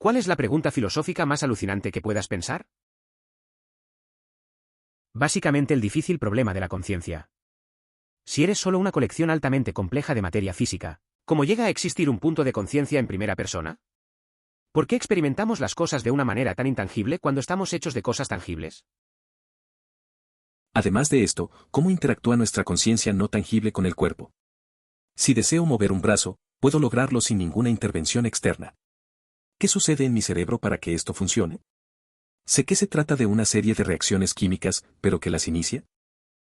¿Cuál es la pregunta filosófica más alucinante que puedas pensar? Básicamente el difícil problema de la conciencia. Si eres solo una colección altamente compleja de materia física, ¿cómo llega a existir un punto de conciencia en primera persona? ¿Por qué experimentamos las cosas de una manera tan intangible cuando estamos hechos de cosas tangibles? Además de esto, ¿cómo interactúa nuestra conciencia no tangible con el cuerpo? Si deseo mover un brazo, puedo lograrlo sin ninguna intervención externa. ¿Qué sucede en mi cerebro para que esto funcione? Sé que se trata de una serie de reacciones químicas, pero ¿qué las inicia?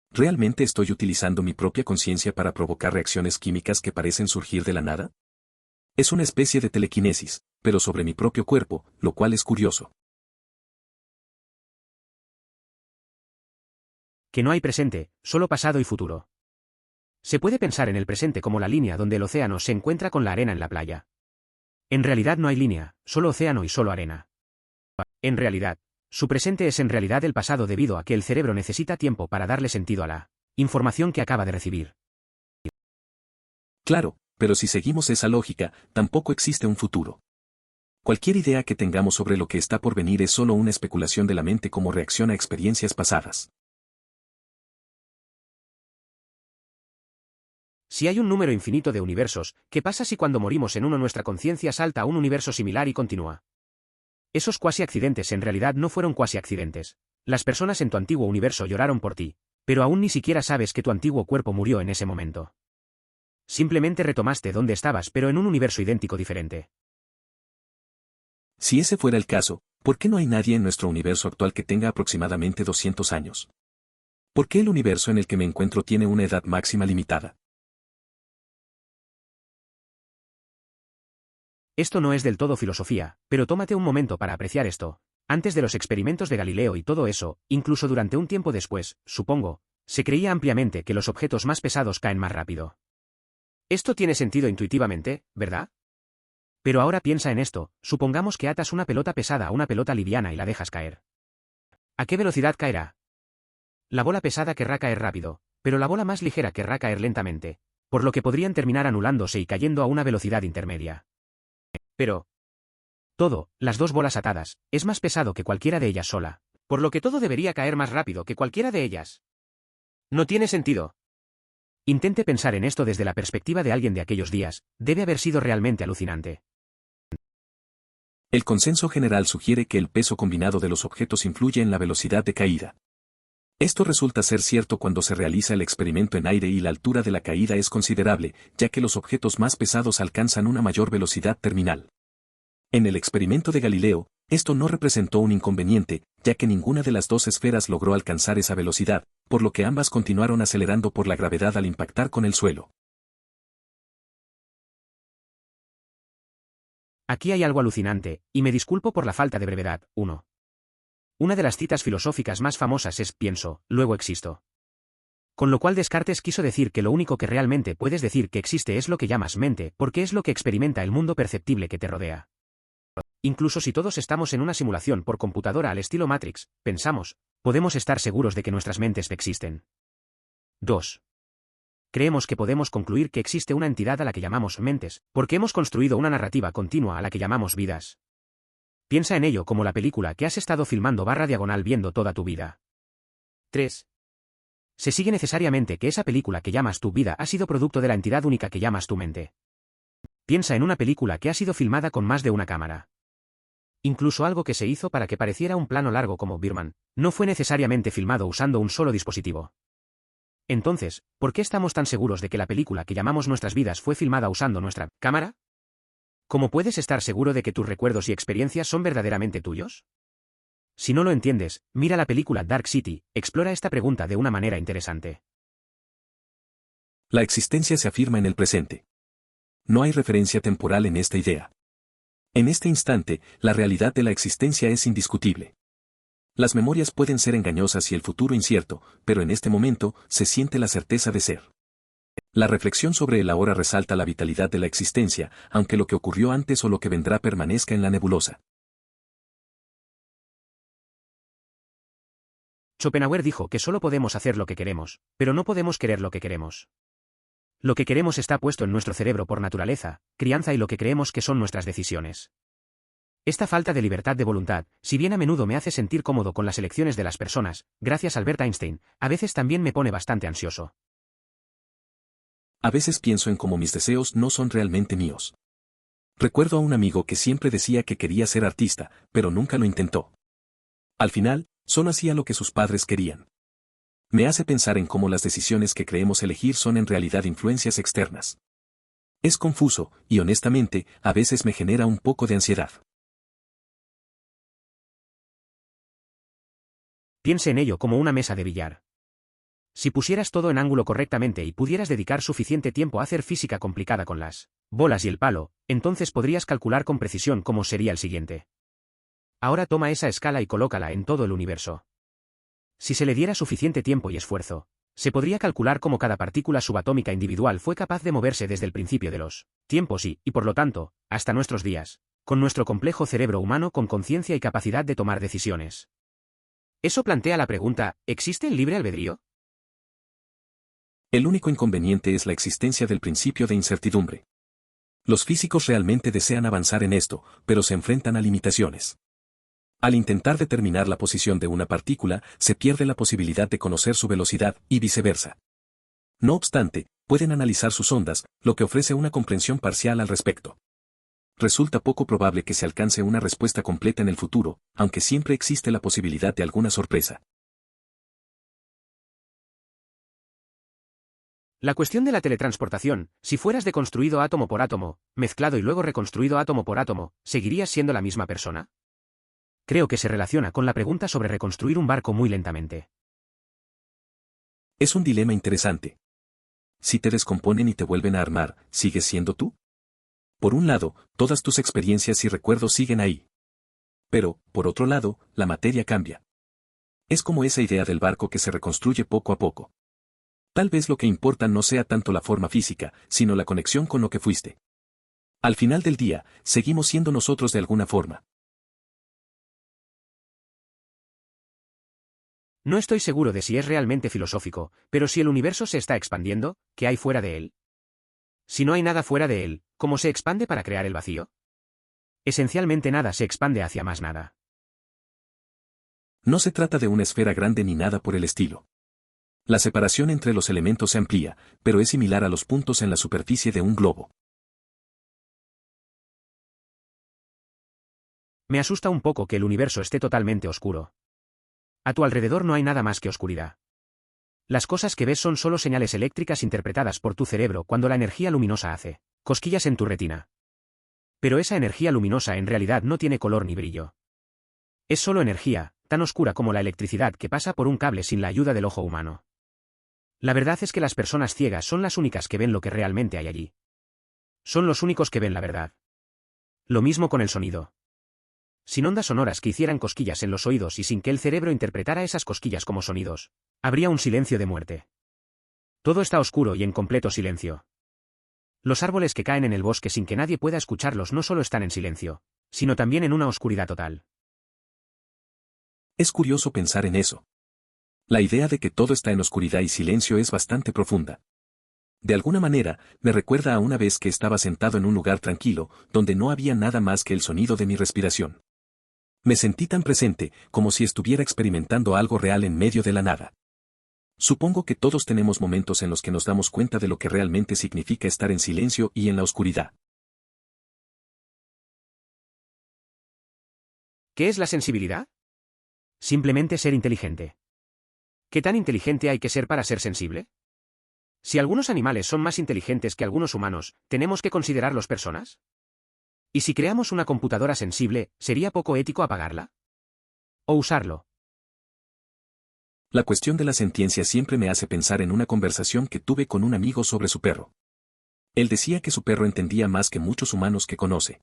¿Realmente estoy utilizando mi propia conciencia para provocar reacciones químicas que parecen surgir de la nada? Es una especie de telequinesis, pero sobre mi propio cuerpo, lo cual es curioso. Que no hay presente, solo pasado y futuro. Se puede pensar en el presente como la línea donde el océano se encuentra con la arena en la playa. En realidad no hay línea, solo océano y solo arena. En realidad, su presente es en realidad el pasado debido a que el cerebro necesita tiempo para darle sentido a la información que acaba de recibir. Claro, pero si seguimos esa lógica, tampoco existe un futuro. Cualquier idea que tengamos sobre lo que está por venir es solo una especulación de la mente como reacción a experiencias pasadas. Si hay un número infinito de universos, ¿qué pasa si cuando morimos en uno nuestra conciencia salta a un universo similar y continúa? Esos cuasi-accidentes en realidad no fueron cuasi-accidentes. Las personas en tu antiguo universo lloraron por ti, pero aún ni siquiera sabes que tu antiguo cuerpo murió en ese momento. Simplemente retomaste donde estabas pero en un universo idéntico diferente. Si ese fuera el caso, ¿por qué no hay nadie en nuestro universo actual que tenga aproximadamente 200 años? ¿Por qué el universo en el que me encuentro tiene una edad máxima limitada? Esto no es del todo filosofía, pero tómate un momento para apreciar esto. Antes de los experimentos de Galileo y todo eso, incluso durante un tiempo después, supongo, se creía ampliamente que los objetos más pesados caen más rápido. Esto tiene sentido intuitivamente, ¿verdad? Pero ahora piensa en esto, supongamos que atas una pelota pesada a una pelota liviana y la dejas caer. ¿A qué velocidad caerá? La bola pesada querrá caer rápido, pero la bola más ligera querrá caer lentamente, por lo que podrían terminar anulándose y cayendo a una velocidad intermedia. Pero todo, las dos bolas atadas, es más pesado que cualquiera de ellas sola, por lo que todo debería caer más rápido que cualquiera de ellas. No tiene sentido. Intente pensar en esto desde la perspectiva de alguien de aquellos días, debe haber sido realmente alucinante. El consenso general sugiere que el peso combinado de los objetos influye en la velocidad de caída. Esto resulta ser cierto cuando se realiza el experimento en aire y la altura de la caída es considerable, ya que los objetos más pesados alcanzan una mayor velocidad terminal. En el experimento de Galileo, esto no representó un inconveniente, ya que ninguna de las dos esferas logró alcanzar esa velocidad, por lo que ambas continuaron acelerando por la gravedad al impactar con el suelo. Aquí hay algo alucinante, y me disculpo por la falta de brevedad. 1. Una de las citas filosóficas más famosas es pienso, luego existo. Con lo cual Descartes quiso decir que lo único que realmente puedes decir que existe es lo que llamas mente, porque es lo que experimenta el mundo perceptible que te rodea. Incluso si todos estamos en una simulación por computadora al estilo Matrix, pensamos, podemos estar seguros de que nuestras mentes existen. 2. Creemos que podemos concluir que existe una entidad a la que llamamos mentes, porque hemos construido una narrativa continua a la que llamamos vidas. Piensa en ello como la película que has estado filmando /diagonal viendo toda tu vida. 3. Se sigue necesariamente que esa película que llamas tu vida ha sido producto de la entidad única que llamas tu mente. Piensa en una película que ha sido filmada con más de una cámara. Incluso algo que se hizo para que pareciera un plano largo como Birdman, no fue necesariamente filmado usando un solo dispositivo. Entonces, ¿por qué estamos tan seguros de que la película que llamamos nuestras vidas fue filmada usando nuestra cámara? ¿Cómo puedes estar seguro de que tus recuerdos y experiencias son verdaderamente tuyos? Si no lo entiendes, mira la película Dark City, explora esta pregunta de una manera interesante. La existencia se afirma en el presente. No hay referencia temporal en esta idea. En este instante, la realidad de la existencia es indiscutible. Las memorias pueden ser engañosas y el futuro incierto, pero en este momento, se siente la certeza de ser. La reflexión sobre el ahora resalta la vitalidad de la existencia, aunque lo que ocurrió antes o lo que vendrá permanezca en la nebulosa. Schopenhauer dijo que solo podemos hacer lo que queremos, pero no podemos querer lo que queremos. Lo que queremos está puesto en nuestro cerebro por naturaleza, crianza y lo que creemos que son nuestras decisiones. Esta falta de libertad de voluntad, si bien a menudo me hace sentir cómodo con las elecciones de las personas, gracias a Albert Einstein, a veces también me pone bastante ansioso. A veces pienso en cómo mis deseos no son realmente míos. Recuerdo a un amigo que siempre decía que quería ser artista, pero nunca lo intentó. Al final, solo hacía lo que sus padres querían. Me hace pensar en cómo las decisiones que creemos elegir son en realidad influencias externas. Es confuso, y honestamente, a veces me genera un poco de ansiedad. Piense en ello como una mesa de billar. Si pusieras todo en ángulo correctamente y pudieras dedicar suficiente tiempo a hacer física complicada con las bolas y el palo, entonces podrías calcular con precisión cómo sería el siguiente. Ahora toma esa escala y colócala en todo el universo. Si se le diera suficiente tiempo y esfuerzo, se podría calcular cómo cada partícula subatómica individual fue capaz de moverse desde el principio de los tiempos y, por lo tanto, hasta nuestros días, con nuestro complejo cerebro humano con conciencia y capacidad de tomar decisiones. Eso plantea la pregunta, ¿existe el libre albedrío? El único inconveniente es la existencia del principio de incertidumbre. Los físicos realmente desean avanzar en esto, pero se enfrentan a limitaciones. Al intentar determinar la posición de una partícula, se pierde la posibilidad de conocer su velocidad, y viceversa. No obstante, pueden analizar sus ondas, lo que ofrece una comprensión parcial al respecto. Resulta poco probable que se alcance una respuesta completa en el futuro, aunque siempre existe la posibilidad de alguna sorpresa. La cuestión de la teletransportación, si fueras deconstruido átomo por átomo, mezclado y luego reconstruido átomo por átomo, ¿seguirías siendo la misma persona? Creo que se relaciona con la pregunta sobre reconstruir un barco muy lentamente. Es un dilema interesante. Si te descomponen y te vuelven a armar, ¿sigues siendo tú? Por un lado, todas tus experiencias y recuerdos siguen ahí. Pero, por otro lado, la materia cambia. Es como esa idea del barco que se reconstruye poco a poco. Tal vez lo que importa no sea tanto la forma física, sino la conexión con lo que fuiste. Al final del día, seguimos siendo nosotros de alguna forma. No estoy seguro de si es realmente filosófico, pero si el universo se está expandiendo, ¿qué hay fuera de él? Si no hay nada fuera de él, ¿cómo se expande para crear el vacío? Esencialmente nada se expande hacia más nada. No se trata de una esfera grande ni nada por el estilo. La separación entre los elementos se amplía, pero es similar a los puntos en la superficie de un globo. Me asusta un poco que el universo esté totalmente oscuro. A tu alrededor no hay nada más que oscuridad. Las cosas que ves son solo señales eléctricas interpretadas por tu cerebro cuando la energía luminosa hace cosquillas en tu retina. Pero esa energía luminosa en realidad no tiene color ni brillo. Es solo energía, tan oscura como la electricidad que pasa por un cable sin la ayuda del ojo humano. La verdad es que las personas ciegas son las únicas que ven lo que realmente hay allí. Son los únicos que ven la verdad. Lo mismo con el sonido. Sin ondas sonoras que hicieran cosquillas en los oídos y sin que el cerebro interpretara esas cosquillas como sonidos, habría un silencio de muerte. Todo está oscuro y en completo silencio. Los árboles que caen en el bosque sin que nadie pueda escucharlos no solo están en silencio, sino también en una oscuridad total. Es curioso pensar en eso. La idea de que todo está en oscuridad y silencio es bastante profunda. De alguna manera, me recuerda a una vez que estaba sentado en un lugar tranquilo, donde no había nada más que el sonido de mi respiración. Me sentí tan presente, como si estuviera experimentando algo real en medio de la nada. Supongo que todos tenemos momentos en los que nos damos cuenta de lo que realmente significa estar en silencio y en la oscuridad. ¿Qué es la sensibilidad? Simplemente ser inteligente. ¿Qué tan inteligente hay que ser para ser sensible? Si algunos animales son más inteligentes que algunos humanos, ¿tenemos que considerarlos personas? ¿Y si creamos una computadora sensible, sería poco ético apagarla? ¿O usarlo? La cuestión de la sentiencia siempre me hace pensar en una conversación que tuve con un amigo sobre su perro. Él decía que su perro entendía más que muchos humanos que conoce.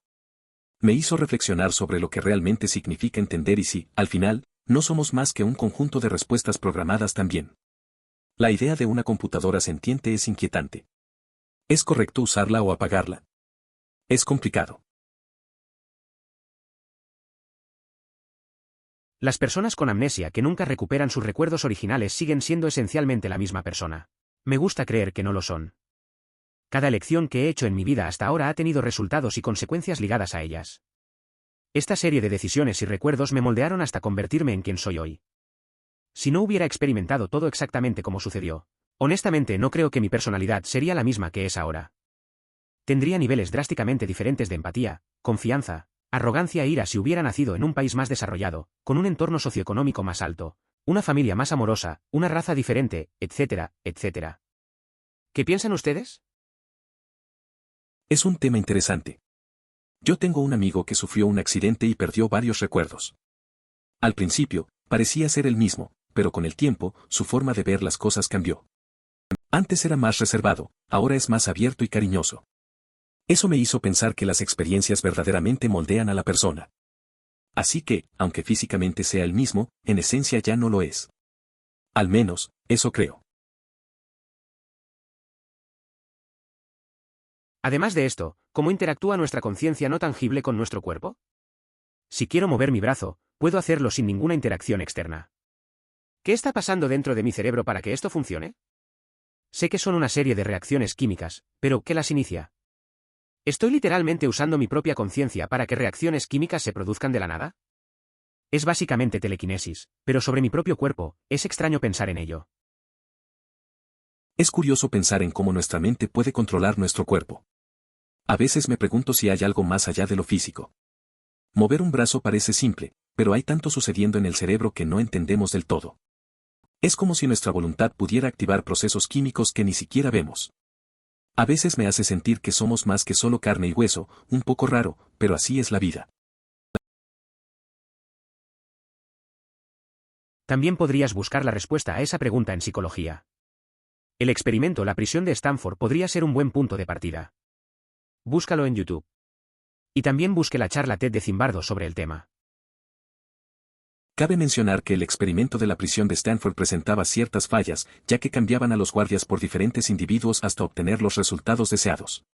Me hizo reflexionar sobre lo que realmente significa entender y si, al final, no somos más que un conjunto de respuestas programadas también. La idea de una computadora sentiente es inquietante. ¿Es correcto usarla o apagarla? Es complicado. Las personas con amnesia que nunca recuperan sus recuerdos originales siguen siendo esencialmente la misma persona. Me gusta creer que no lo son. Cada elección que he hecho en mi vida hasta ahora ha tenido resultados y consecuencias ligadas a ellas. Esta serie de decisiones y recuerdos me moldearon hasta convertirme en quien soy hoy. Si no hubiera experimentado todo exactamente como sucedió, honestamente no creo que mi personalidad sería la misma que es ahora. Tendría niveles drásticamente diferentes de empatía, confianza, arrogancia e ira si hubiera nacido en un país más desarrollado, con un entorno socioeconómico más alto, una familia más amorosa, una raza diferente, etcétera, etcétera. ¿Qué piensan ustedes? Es un tema interesante. Yo tengo un amigo que sufrió un accidente y perdió varios recuerdos. Al principio, parecía ser el mismo, pero con el tiempo, su forma de ver las cosas cambió. Antes era más reservado, ahora es más abierto y cariñoso. Eso me hizo pensar que las experiencias verdaderamente moldean a la persona. Así que, aunque físicamente sea el mismo, en esencia ya no lo es. Al menos, eso creo. Además de esto, ¿cómo interactúa nuestra conciencia no tangible con nuestro cuerpo? Si quiero mover mi brazo, puedo hacerlo sin ninguna interacción externa. ¿Qué está pasando dentro de mi cerebro para que esto funcione? Sé que son una serie de reacciones químicas, pero ¿qué las inicia? ¿Estoy literalmente usando mi propia conciencia para que reacciones químicas se produzcan de la nada? Es básicamente telequinesis, pero sobre mi propio cuerpo, es extraño pensar en ello. Es curioso pensar en cómo nuestra mente puede controlar nuestro cuerpo. A veces me pregunto si hay algo más allá de lo físico. Mover un brazo parece simple, pero hay tanto sucediendo en el cerebro que no entendemos del todo. Es como si nuestra voluntad pudiera activar procesos químicos que ni siquiera vemos. A veces me hace sentir que somos más que solo carne y hueso, un poco raro, pero así es la vida. También podrías buscar la respuesta a esa pregunta en psicología. El experimento La prisión de Stanford podría ser un buen punto de partida. Búscalo en YouTube. Y también busque la charla TED de Zimbardo sobre el tema. Cabe mencionar que el experimento de la prisión de Stanford presentaba ciertas fallas, ya que cambiaban a los guardias por diferentes individuos hasta obtener los resultados deseados.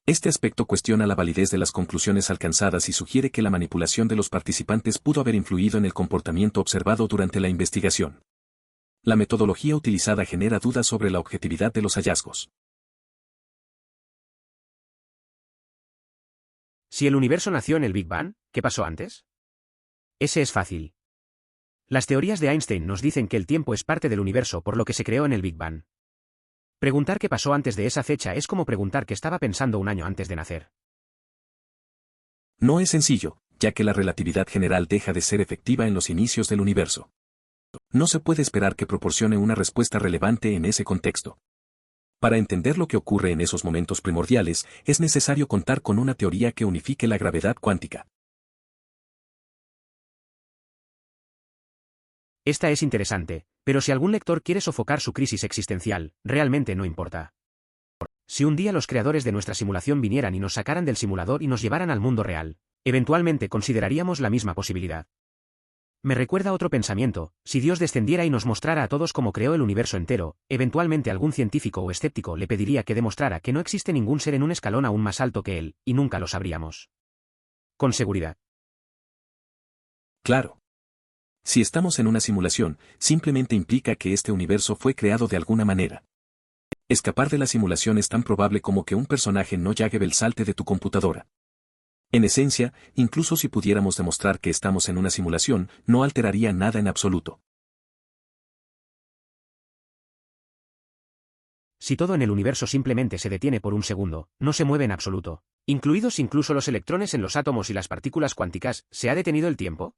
Este aspecto cuestiona la validez de las conclusiones alcanzadas y sugiere que la manipulación de los participantes pudo haber influido en el comportamiento observado durante la investigación. La metodología utilizada genera dudas sobre la objetividad de los hallazgos. Si el universo nació en el Big Bang, ¿qué pasó antes? Ese es fácil. Las teorías de Einstein nos dicen que el tiempo es parte del universo por lo que se creó en el Big Bang. Preguntar qué pasó antes de esa fecha es como preguntar qué estaba pensando un año antes de nacer. No es sencillo, ya que la relatividad general deja de ser efectiva en los inicios del universo. No se puede esperar que proporcione una respuesta relevante en ese contexto. Para entender lo que ocurre en esos momentos primordiales, es necesario contar con una teoría que unifique la gravedad cuántica. Esta es interesante, pero si algún lector quiere sofocar su crisis existencial, realmente no importa. Si un día los creadores de nuestra simulación vinieran y nos sacaran del simulador y nos llevaran al mundo real, eventualmente consideraríamos la misma posibilidad. Me recuerda otro pensamiento: si Dios descendiera y nos mostrara a todos cómo creó el universo entero, eventualmente algún científico o escéptico le pediría que demostrara que no existe ningún ser en un escalón aún más alto que él, y nunca lo sabríamos. Con seguridad. Claro. Si estamos en una simulación, simplemente implica que este universo fue creado de alguna manera. Escapar de la simulación es tan probable como que un personaje no Jaggevel salte de tu computadora. En esencia, incluso si pudiéramos demostrar que estamos en una simulación, no alteraría nada en absoluto. Si todo en el universo simplemente se detiene por un segundo, no se mueve en absoluto, incluidos incluso los electrones en los átomos y las partículas cuánticas, ¿se ha detenido el tiempo?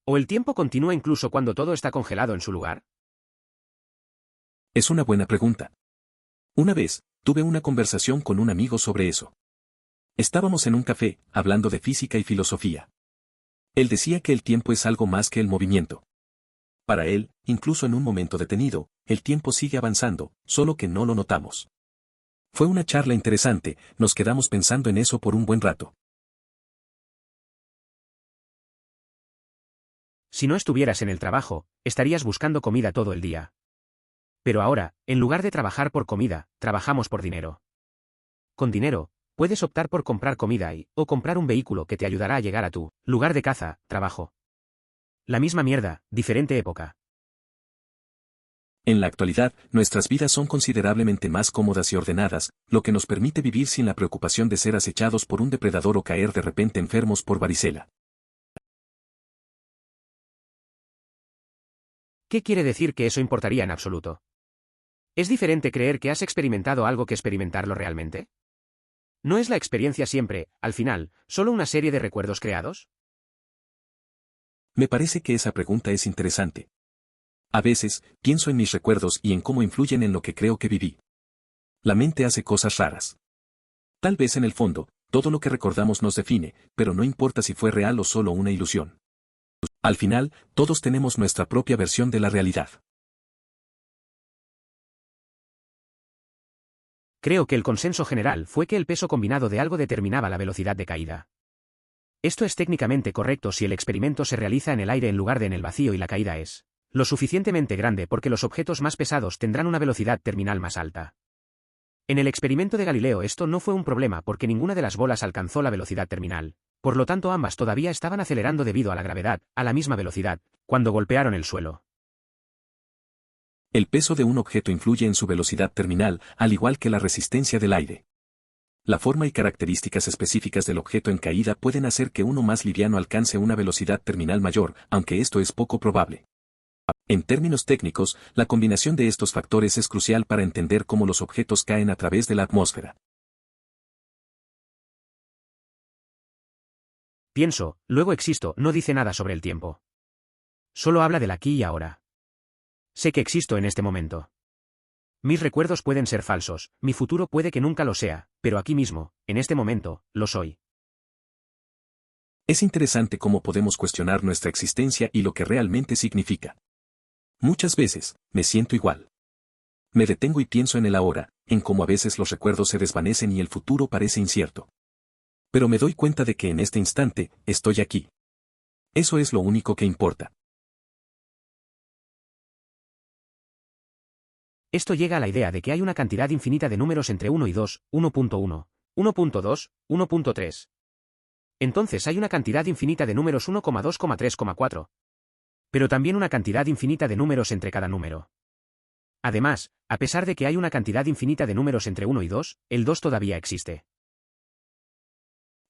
¿O el tiempo continúa incluso cuando todo está congelado en su lugar? Es una buena pregunta. Una vez, tuve una conversación con un amigo sobre eso. Estábamos en un café, hablando de física y filosofía. Él decía que el tiempo es algo más que el movimiento. Para él, incluso en un momento detenido, el tiempo sigue avanzando, solo que no lo notamos. Fue una charla interesante, nos quedamos pensando en eso por un buen rato. Si no estuvieras en el trabajo, estarías buscando comida todo el día. Pero ahora, en lugar de trabajar por comida, trabajamos por dinero. Con dinero, puedes optar por comprar comida o comprar un vehículo que te ayudará a llegar a tu lugar de caza, trabajo. La misma mierda, diferente época. En la actualidad, nuestras vidas son considerablemente más cómodas y ordenadas, lo que nos permite vivir sin la preocupación de ser acechados por un depredador o caer de repente enfermos por varicela. ¿Qué quiere decir que eso importaría en absoluto? ¿Es diferente creer que has experimentado algo que experimentarlo realmente? ¿No es la experiencia siempre, al final, solo una serie de recuerdos creados? Me parece que esa pregunta es interesante. A veces, pienso en mis recuerdos y en cómo influyen en lo que creo que viví. La mente hace cosas raras. Tal vez en el fondo, todo lo que recordamos nos define, pero no importa si fue real o solo una ilusión. Al final, todos tenemos nuestra propia versión de la realidad. Creo que el consenso general fue que el peso combinado de algo determinaba la velocidad de caída. Esto es técnicamente correcto si el experimento se realiza en el aire en lugar de en el vacío y la caída es lo suficientemente grande porque los objetos más pesados tendrán una velocidad terminal más alta. En el experimento de Galileo esto no fue un problema porque ninguna de las bolas alcanzó la velocidad terminal, por lo tanto ambas todavía estaban acelerando debido a la gravedad, a la misma velocidad, cuando golpearon el suelo. El peso de un objeto influye en su velocidad terminal, al igual que la resistencia del aire. La forma y características específicas del objeto en caída pueden hacer que uno más liviano alcance una velocidad terminal mayor, aunque esto es poco probable. En términos técnicos, la combinación de estos factores es crucial para entender cómo los objetos caen a través de la atmósfera. Pienso, luego existo, no dice nada sobre el tiempo. Solo habla del aquí y ahora. Sé que existo en este momento. Mis recuerdos pueden ser falsos, mi futuro puede que nunca lo sea, pero aquí mismo, en este momento, lo soy. Es interesante cómo podemos cuestionar nuestra existencia y lo que realmente significa. Muchas veces, me siento igual. Me detengo y pienso en el ahora, en cómo a veces los recuerdos se desvanecen y el futuro parece incierto. Pero me doy cuenta de que en este instante, estoy aquí. Eso es lo único que importa. Esto llega a la idea de que hay una cantidad infinita de números entre 1 y 2, 1.1, 1.2, 1.3. Entonces hay una cantidad infinita de números 1,2,3,4. Pero también una cantidad infinita de números entre cada número. Además, a pesar de que hay una cantidad infinita de números entre 1 y 2, el 2 todavía existe.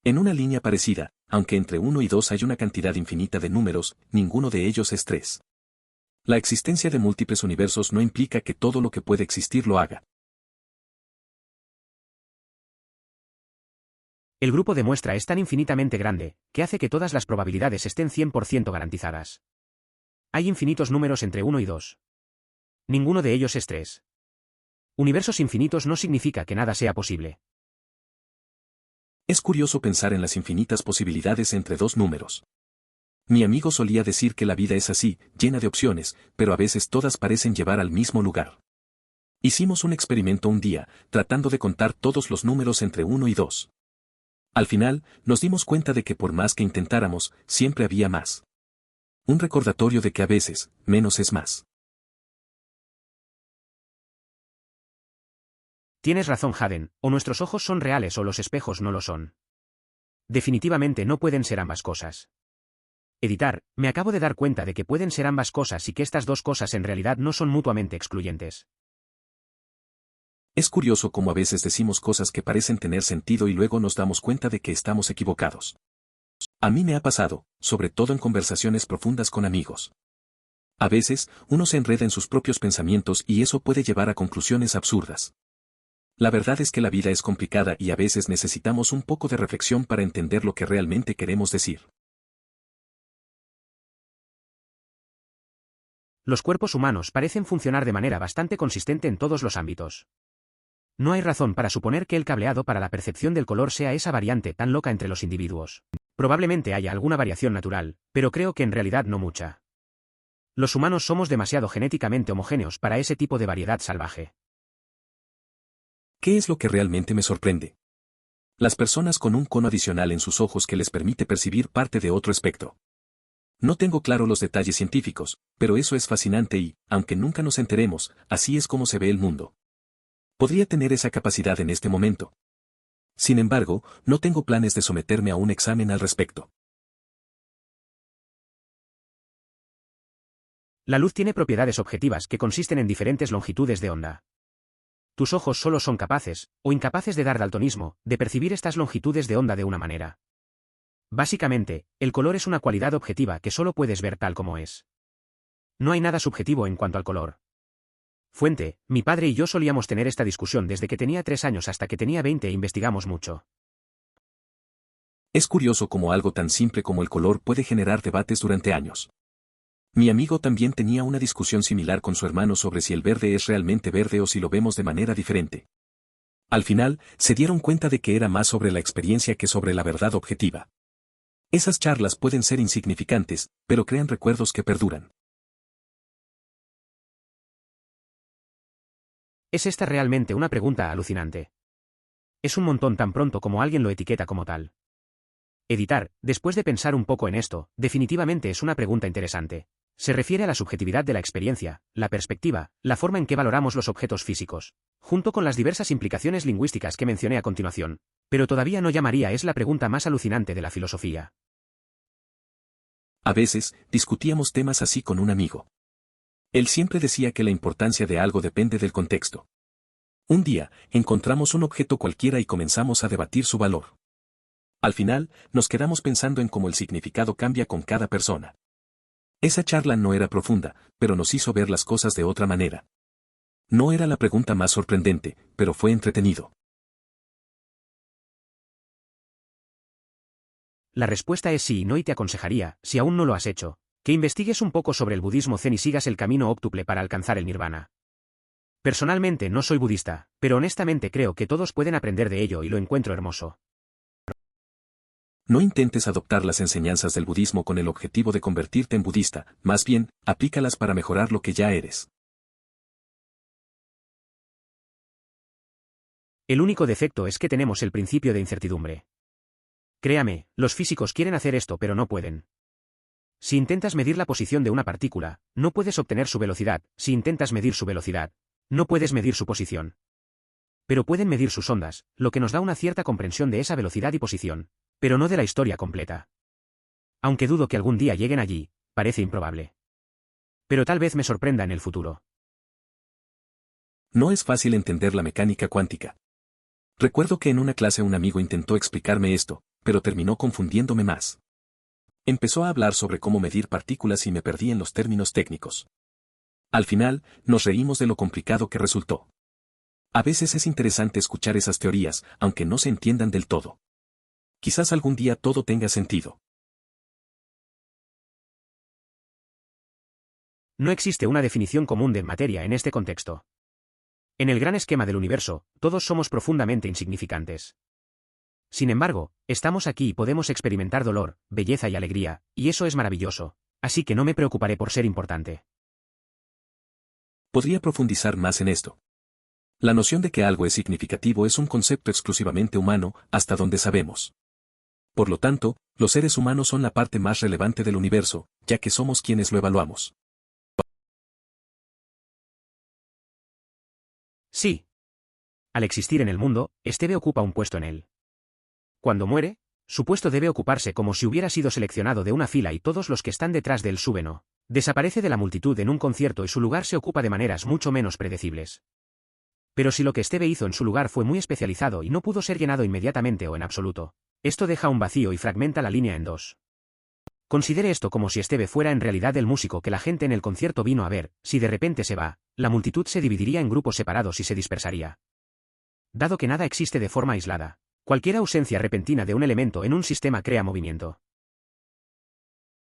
En una línea parecida, aunque entre 1 y 2 hay una cantidad infinita de números, ninguno de ellos es 3. La existencia de múltiples universos no implica que todo lo que puede existir lo haga. El grupo de muestra es tan infinitamente grande, que hace que todas las probabilidades estén 100% garantizadas. Hay infinitos números entre 1 y 2. Ninguno de ellos es 3. Universos infinitos no significa que nada sea posible. Es curioso pensar en las infinitas posibilidades entre dos números. Mi amigo solía decir que la vida es así, llena de opciones, pero a veces todas parecen llevar al mismo lugar. Hicimos un experimento un día, tratando de contar todos los números entre 1 y 2. Al final, nos dimos cuenta de que por más que intentáramos, siempre había más. Un recordatorio de que a veces, menos es más. Tienes razón, Haden, o nuestros ojos son reales o los espejos no lo son. Definitivamente no pueden ser ambas cosas. Editar, me acabo de dar cuenta de que pueden ser ambas cosas y que estas dos cosas en realidad no son mutuamente excluyentes. Es curioso cómo a veces decimos cosas que parecen tener sentido y luego nos damos cuenta de que estamos equivocados. A mí me ha pasado, sobre todo en conversaciones profundas con amigos. A veces, uno se enreda en sus propios pensamientos y eso puede llevar a conclusiones absurdas. La verdad es que la vida es complicada y a veces necesitamos un poco de reflexión para entender lo que realmente queremos decir. Los cuerpos humanos parecen funcionar de manera bastante consistente en todos los ámbitos. No hay razón para suponer que el cableado para la percepción del color sea esa variante tan loca entre los individuos. Probablemente haya alguna variación natural, pero creo que en realidad no mucha. Los humanos somos demasiado genéticamente homogéneos para ese tipo de variedad salvaje. ¿Qué es lo que realmente me sorprende? Las personas con un cono adicional en sus ojos que les permite percibir parte de otro espectro. No tengo claro los detalles científicos, pero eso es fascinante y, aunque nunca nos enteremos, así es como se ve el mundo. Podría tener esa capacidad en este momento. Sin embargo, no tengo planes de someterme a un examen al respecto. La luz tiene propiedades objetivas que consisten en diferentes longitudes de onda. Tus ojos solo son capaces, o incapaces de dar daltonismo, de percibir estas longitudes de onda de una manera. Básicamente, el color es una cualidad objetiva que solo puedes ver tal como es. No hay nada subjetivo en cuanto al color. Fuente: mi padre y yo solíamos tener esta discusión desde que tenía 3 años hasta que tenía 20 e investigamos mucho. Es curioso cómo algo tan simple como el color puede generar debates durante años. Mi amigo también tenía una discusión similar con su hermano sobre si el verde es realmente verde o si lo vemos de manera diferente. Al final, se dieron cuenta de que era más sobre la experiencia que sobre la verdad objetiva. Esas charlas pueden ser insignificantes, pero crean recuerdos que perduran. ¿Es esta realmente una pregunta alucinante? Es un montón tan pronto como alguien lo etiqueta como tal. Editar, después de pensar un poco en esto, definitivamente es una pregunta interesante. Se refiere a la subjetividad de la experiencia, la perspectiva, la forma en que valoramos los objetos físicos, junto con las diversas implicaciones lingüísticas que mencioné a continuación, pero todavía no llamaría es la pregunta más alucinante de la filosofía. A veces, discutíamos temas así con un amigo. Él siempre decía que la importancia de algo depende del contexto. Un día, encontramos un objeto cualquiera y comenzamos a debatir su valor. Al final, nos quedamos pensando en cómo el significado cambia con cada persona. Esa charla no era profunda, pero nos hizo ver las cosas de otra manera. No era la pregunta más sorprendente, pero fue entretenido. La respuesta es sí y no, y te aconsejaría, si aún no lo has hecho, que investigues un poco sobre el budismo zen y sigas el camino óptuple para alcanzar el nirvana. Personalmente no soy budista, pero honestamente creo que todos pueden aprender de ello y lo encuentro hermoso. No intentes adoptar las enseñanzas del budismo con el objetivo de convertirte en budista, más bien, aplícalas para mejorar lo que ya eres. El único defecto es que tenemos el principio de incertidumbre. Créame, los físicos quieren hacer esto pero no pueden. Si intentas medir la posición de una partícula, no puedes obtener su velocidad; si intentas medir su velocidad, no puedes medir su posición. Pero pueden medir sus ondas, lo que nos da una cierta comprensión de esa velocidad y posición, pero no de la historia completa. Aunque dudo que algún día lleguen allí, parece improbable. Pero tal vez me sorprenda en el futuro. No es fácil entender la mecánica cuántica. Recuerdo que en una clase un amigo intentó explicarme esto, pero terminó confundiéndome más. Empezó a hablar sobre cómo medir partículas y me perdí en los términos técnicos. Al final, nos reímos de lo complicado que resultó. A veces es interesante escuchar esas teorías, aunque no se entiendan del todo. Quizás algún día todo tenga sentido. No existe una definición común de materia en este contexto. En el gran esquema del universo, todos somos profundamente insignificantes. Sin embargo, estamos aquí y podemos experimentar dolor, belleza y alegría, y eso es maravilloso, así que no me preocuparé por ser importante. Podría profundizar más en esto. La noción de que algo es significativo es un concepto exclusivamente humano, hasta donde sabemos. Por lo tanto, los seres humanos son la parte más relevante del universo, ya que somos quienes lo evaluamos. Sí. Al existir en el mundo, Esteve ocupa un puesto en él. Cuando muere, su puesto debe ocuparse como si hubiera sido seleccionado de una fila y todos los que están detrás de él suben o desaparece de la multitud en un concierto y su lugar se ocupa de maneras mucho menos predecibles. Pero si lo que Esteve hizo en su lugar fue muy especializado y no pudo ser llenado inmediatamente o en absoluto, esto deja un vacío y fragmenta la línea en dos. Considere esto como si Esteve fuera en realidad el músico que la gente en el concierto vino a ver; si de repente se va, la multitud se dividiría en grupos separados y se dispersaría. Dado que nada existe de forma aislada, cualquier ausencia repentina de un elemento en un sistema crea movimiento.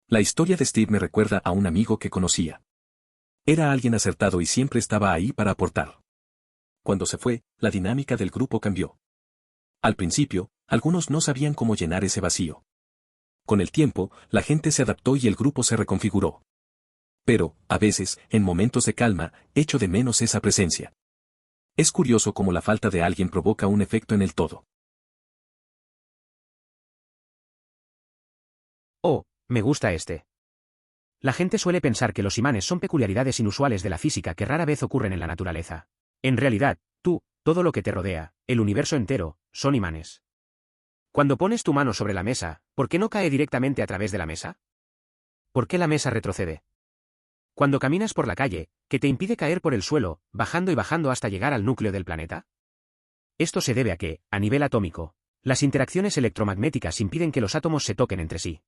La historia de Steve me recuerda a un amigo que conocía. Era alguien acertado y siempre estaba ahí para aportar. Cuando se fue, la dinámica del grupo cambió. Al principio, algunos no sabían cómo llenar ese vacío. Con el tiempo, la gente se adaptó y el grupo se reconfiguró. Pero, a veces, en momentos de calma, echo de menos esa presencia. Es curioso cómo la falta de alguien provoca un efecto en el todo. Oh, me gusta este. La gente suele pensar que los imanes son peculiaridades inusuales de la física que rara vez ocurren en la naturaleza. En realidad, todo lo que te rodea, el universo entero, son imanes. Cuando pones tu mano sobre la mesa, ¿por qué no cae directamente a través de la mesa? ¿Por qué la mesa retrocede? Cuando caminas por la calle, ¿qué te impide caer por el suelo, bajando y bajando hasta llegar al núcleo del planeta? Esto se debe a que, a nivel atómico, las interacciones electromagnéticas impiden que los átomos se toquen entre sí.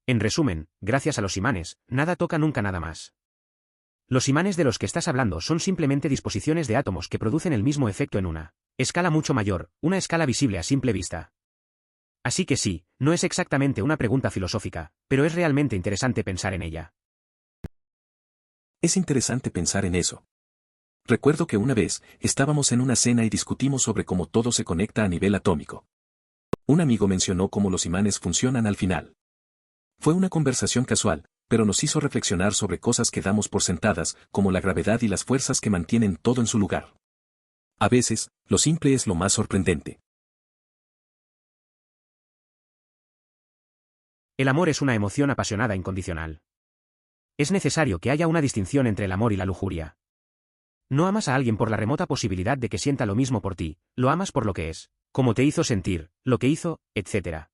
En resumen, gracias a los imanes, nada toca nunca nada más. Los imanes de los que estás hablando son simplemente disposiciones de átomos que producen el mismo efecto en una escala mucho mayor, una escala visible a simple vista. Así que sí, no es exactamente una pregunta filosófica, pero es realmente interesante pensar en ella. Es interesante pensar en eso. Recuerdo que una vez, estábamos en una cena y discutimos sobre cómo todo se conecta a nivel atómico. Un amigo mencionó cómo los imanes funcionan al final. Fue una conversación casual, pero nos hizo reflexionar sobre cosas que damos por sentadas, como la gravedad y las fuerzas que mantienen todo en su lugar. A veces, lo simple es lo más sorprendente. El amor es una emoción apasionada incondicional. Es necesario que haya una distinción entre el amor y la lujuria. No amas a alguien por la remota posibilidad de que sienta lo mismo por ti, lo amas por lo que es, cómo te hizo sentir, lo que hizo, etc.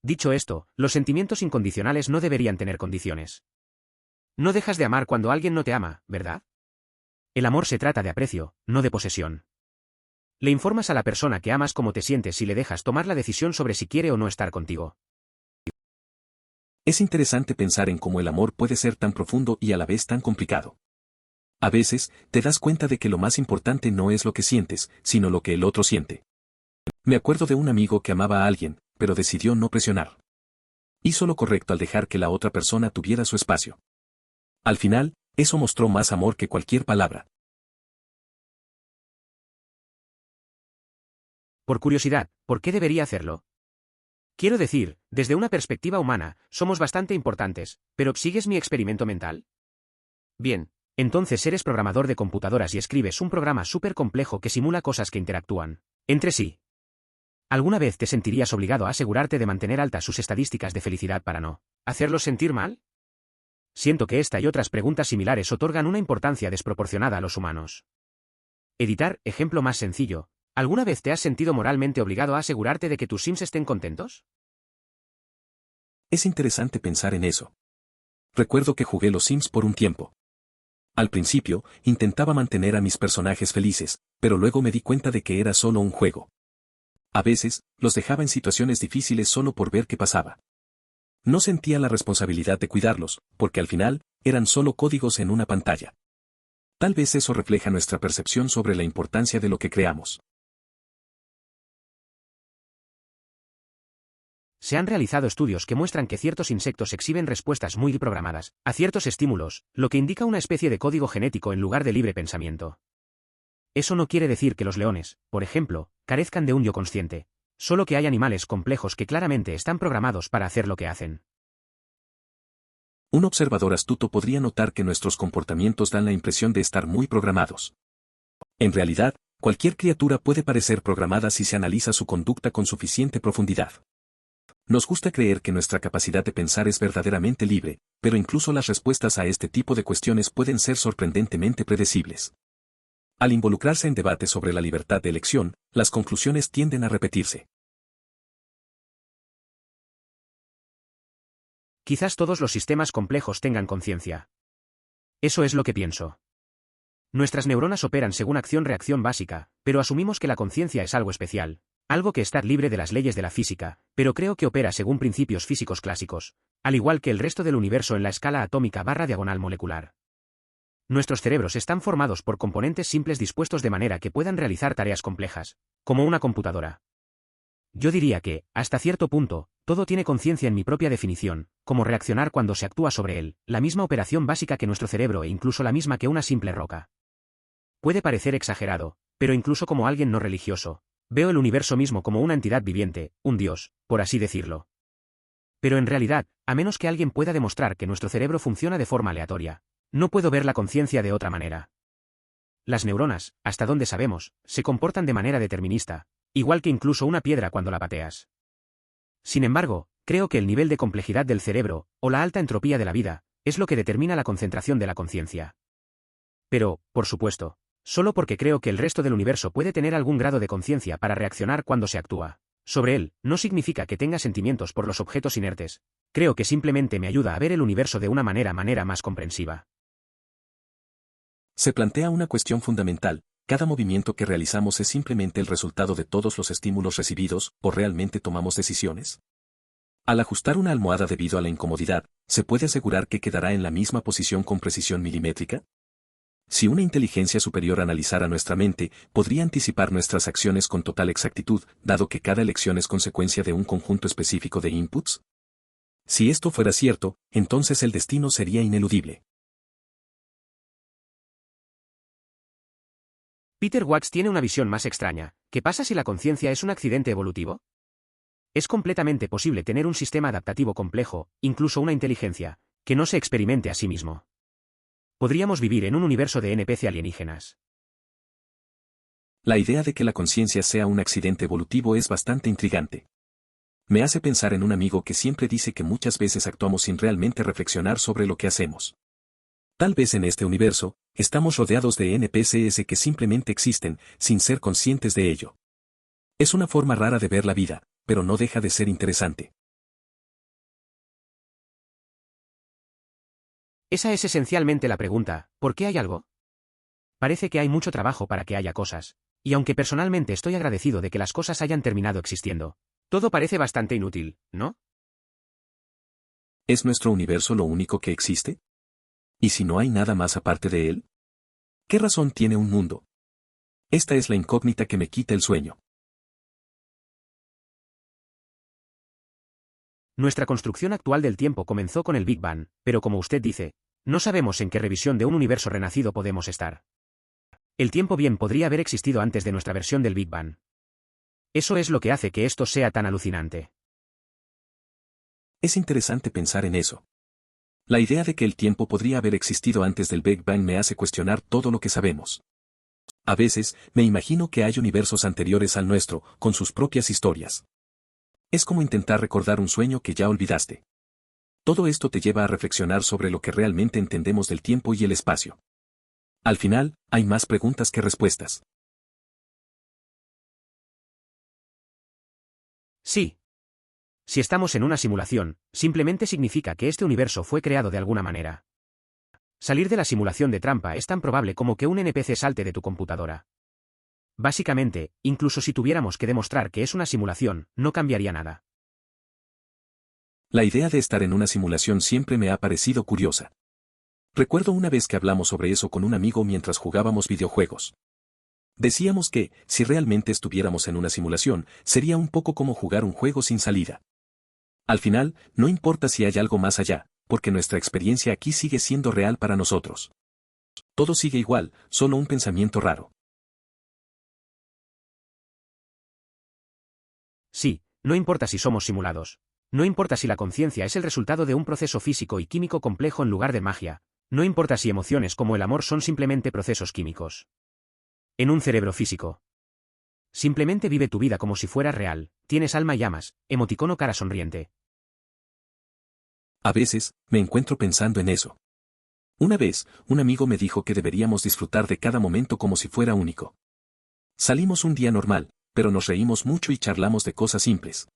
Dicho esto, los sentimientos incondicionales no deberían tener condiciones. No dejas de amar cuando alguien no te ama, ¿verdad? El amor se trata de aprecio, no de posesión. Le informas a la persona que amas cómo te sientes si le dejas tomar la decisión sobre si quiere o no estar contigo. Es interesante pensar en cómo el amor puede ser tan profundo y a la vez tan complicado. A veces, te das cuenta de que lo más importante no es lo que sientes, sino lo que el otro siente. Me acuerdo de un amigo que amaba a alguien, pero decidió no presionar. Hizo lo correcto al dejar que la otra persona tuviera su espacio. Al final, eso mostró más amor que cualquier palabra. Por curiosidad, ¿por qué debería hacerlo? Quiero decir, desde una perspectiva humana, somos bastante importantes, pero ¿sigues mi experimento mental? Bien, entonces eres programador de computadoras y escribes un programa súper complejo que simula cosas que interactúan entre sí. ¿Alguna vez te sentirías obligado a asegurarte de mantener altas sus estadísticas de felicidad para no hacerlos sentir mal? Siento que esta y otras preguntas similares otorgan una importancia desproporcionada a los humanos. Editar, ejemplo más sencillo. ¿Alguna vez te has sentido moralmente obligado a asegurarte de que tus Sims estén contentos? Es interesante pensar en eso. Recuerdo que jugué los Sims por un tiempo. Al principio, intentaba mantener a mis personajes felices, pero luego me di cuenta de que era solo un juego. A veces, los dejaba en situaciones difíciles solo por ver qué pasaba. No sentía la responsabilidad de cuidarlos, porque al final, eran solo códigos en una pantalla. Tal vez eso refleja nuestra percepción sobre la importancia de lo que creamos. Se han realizado estudios que muestran que ciertos insectos exhiben respuestas muy programadas a ciertos estímulos, lo que indica una especie de código genético en lugar de libre pensamiento. Eso no quiere decir que los leones, por ejemplo, carezcan de un yo consciente, solo que hay animales complejos que claramente están programados para hacer lo que hacen. Un observador astuto podría notar que nuestros comportamientos dan la impresión de estar muy programados. En realidad, cualquier criatura puede parecer programada si se analiza su conducta con suficiente profundidad. Nos gusta creer que nuestra capacidad de pensar es verdaderamente libre, pero incluso las respuestas a este tipo de cuestiones pueden ser sorprendentemente predecibles. Al involucrarse en debates sobre la libertad de elección, las conclusiones tienden a repetirse. Quizás todos los sistemas complejos tengan conciencia. Eso es lo que pienso. Nuestras neuronas operan según acción-reacción básica, pero asumimos que la conciencia es algo especial, algo que está libre de las leyes de la física, pero creo que opera según principios físicos clásicos, al igual que el resto del universo en la escala atómica / diagonal molecular. Nuestros cerebros están formados por componentes simples dispuestos de manera que puedan realizar tareas complejas, como una computadora. Yo diría que, hasta cierto punto, todo tiene conciencia en mi propia definición, como reaccionar cuando se actúa sobre él, la misma operación básica que nuestro cerebro e incluso la misma que una simple roca. Puede parecer exagerado, pero incluso como alguien no religioso, veo el universo mismo como una entidad viviente, un dios, por así decirlo. Pero en realidad, a menos que alguien pueda demostrar que nuestro cerebro funciona de forma aleatoria, no puedo ver la conciencia de otra manera. Las neuronas, hasta donde sabemos, se comportan de manera determinista, igual que incluso una piedra cuando la pateas. Sin embargo, creo que el nivel de complejidad del cerebro, o la alta entropía de la vida, es lo que determina la concentración de la conciencia. Pero, por supuesto, solo porque creo que el resto del universo puede tener algún grado de conciencia para reaccionar cuando se actúa sobre él, no significa que tenga sentimientos por los objetos inertes, Creo que simplemente me ayuda a ver el universo de una manera más comprensiva. Se plantea una cuestión fundamental: ¿cada movimiento que realizamos es simplemente el resultado de todos los estímulos recibidos, o realmente tomamos decisiones? Al ajustar una almohada debido a la incomodidad, ¿se puede asegurar que quedará en la misma posición con precisión milimétrica? Si una inteligencia superior analizara nuestra mente, podría anticipar nuestras acciones con total exactitud, dado que cada elección es consecuencia de un conjunto específico de inputs. Si esto fuera cierto, entonces el destino sería ineludible. Peter Watts tiene una visión más extraña. ¿Qué pasa si la conciencia es un accidente evolutivo? Es completamente posible tener un sistema adaptativo complejo, incluso una inteligencia, que no se experimente a sí mismo. Podríamos vivir en un universo de NPC alienígenas. La idea de que la conciencia sea un accidente evolutivo es bastante intrigante. Me hace pensar en un amigo que siempre dice que muchas veces actuamos sin realmente reflexionar sobre lo que hacemos. Tal vez en este universo, estamos rodeados de NPCs que simplemente existen, sin ser conscientes de ello. Es una forma rara de ver la vida, pero no deja de ser interesante. Esa es esencialmente la pregunta: ¿por qué hay algo? Parece que hay mucho trabajo para que haya cosas, y aunque personalmente estoy agradecido de que las cosas hayan terminado existiendo, todo parece bastante inútil, ¿no? ¿Es nuestro universo lo único que existe? ¿Y si no hay nada más aparte de él? ¿Qué razón tiene un mundo? Esta es la incógnita que me quita el sueño. Nuestra construcción actual del tiempo comenzó con el Big Bang, pero como usted dice, no sabemos en qué revisión de un universo renacido podemos estar. El tiempo bien podría haber existido antes de nuestra versión del Big Bang. Eso es lo que hace que esto sea tan alucinante. Es interesante pensar en eso. La idea de que el tiempo podría haber existido antes del Big Bang me hace cuestionar todo lo que sabemos. A veces, me imagino que hay universos anteriores al nuestro, con sus propias historias. Es como intentar recordar un sueño que ya olvidaste. Todo esto te lleva a reflexionar sobre lo que realmente entendemos del tiempo y el espacio. Al final, hay más preguntas que respuestas. Sí. Si estamos en una simulación, simplemente significa que este universo fue creado de alguna manera. Salir de la simulación de trampa es tan probable como que un NPC salte de tu computadora. Básicamente, incluso si tuviéramos que demostrar que es una simulación, no cambiaría nada. La idea de estar en una simulación siempre me ha parecido curiosa. Recuerdo una vez que hablamos sobre eso con un amigo mientras jugábamos videojuegos. Decíamos que, si realmente estuviéramos en una simulación, sería un poco como jugar un juego sin salida. Al final, no importa si hay algo más allá, porque nuestra experiencia aquí sigue siendo real para nosotros. Todo sigue igual, solo un pensamiento raro. Sí, no importa si somos simulados. No importa si la conciencia es el resultado de un proceso físico y químico complejo en lugar de magia. No importa si emociones como el amor son simplemente procesos químicos. En un cerebro físico. Simplemente vive tu vida como si fuera real. Tienes alma y amas, emoticono cara sonriente. A veces, me encuentro pensando en eso. Una vez, un amigo me dijo que deberíamos disfrutar de cada momento como si fuera único. Salimos un día normal, pero nos reímos mucho y charlamos de cosas simples.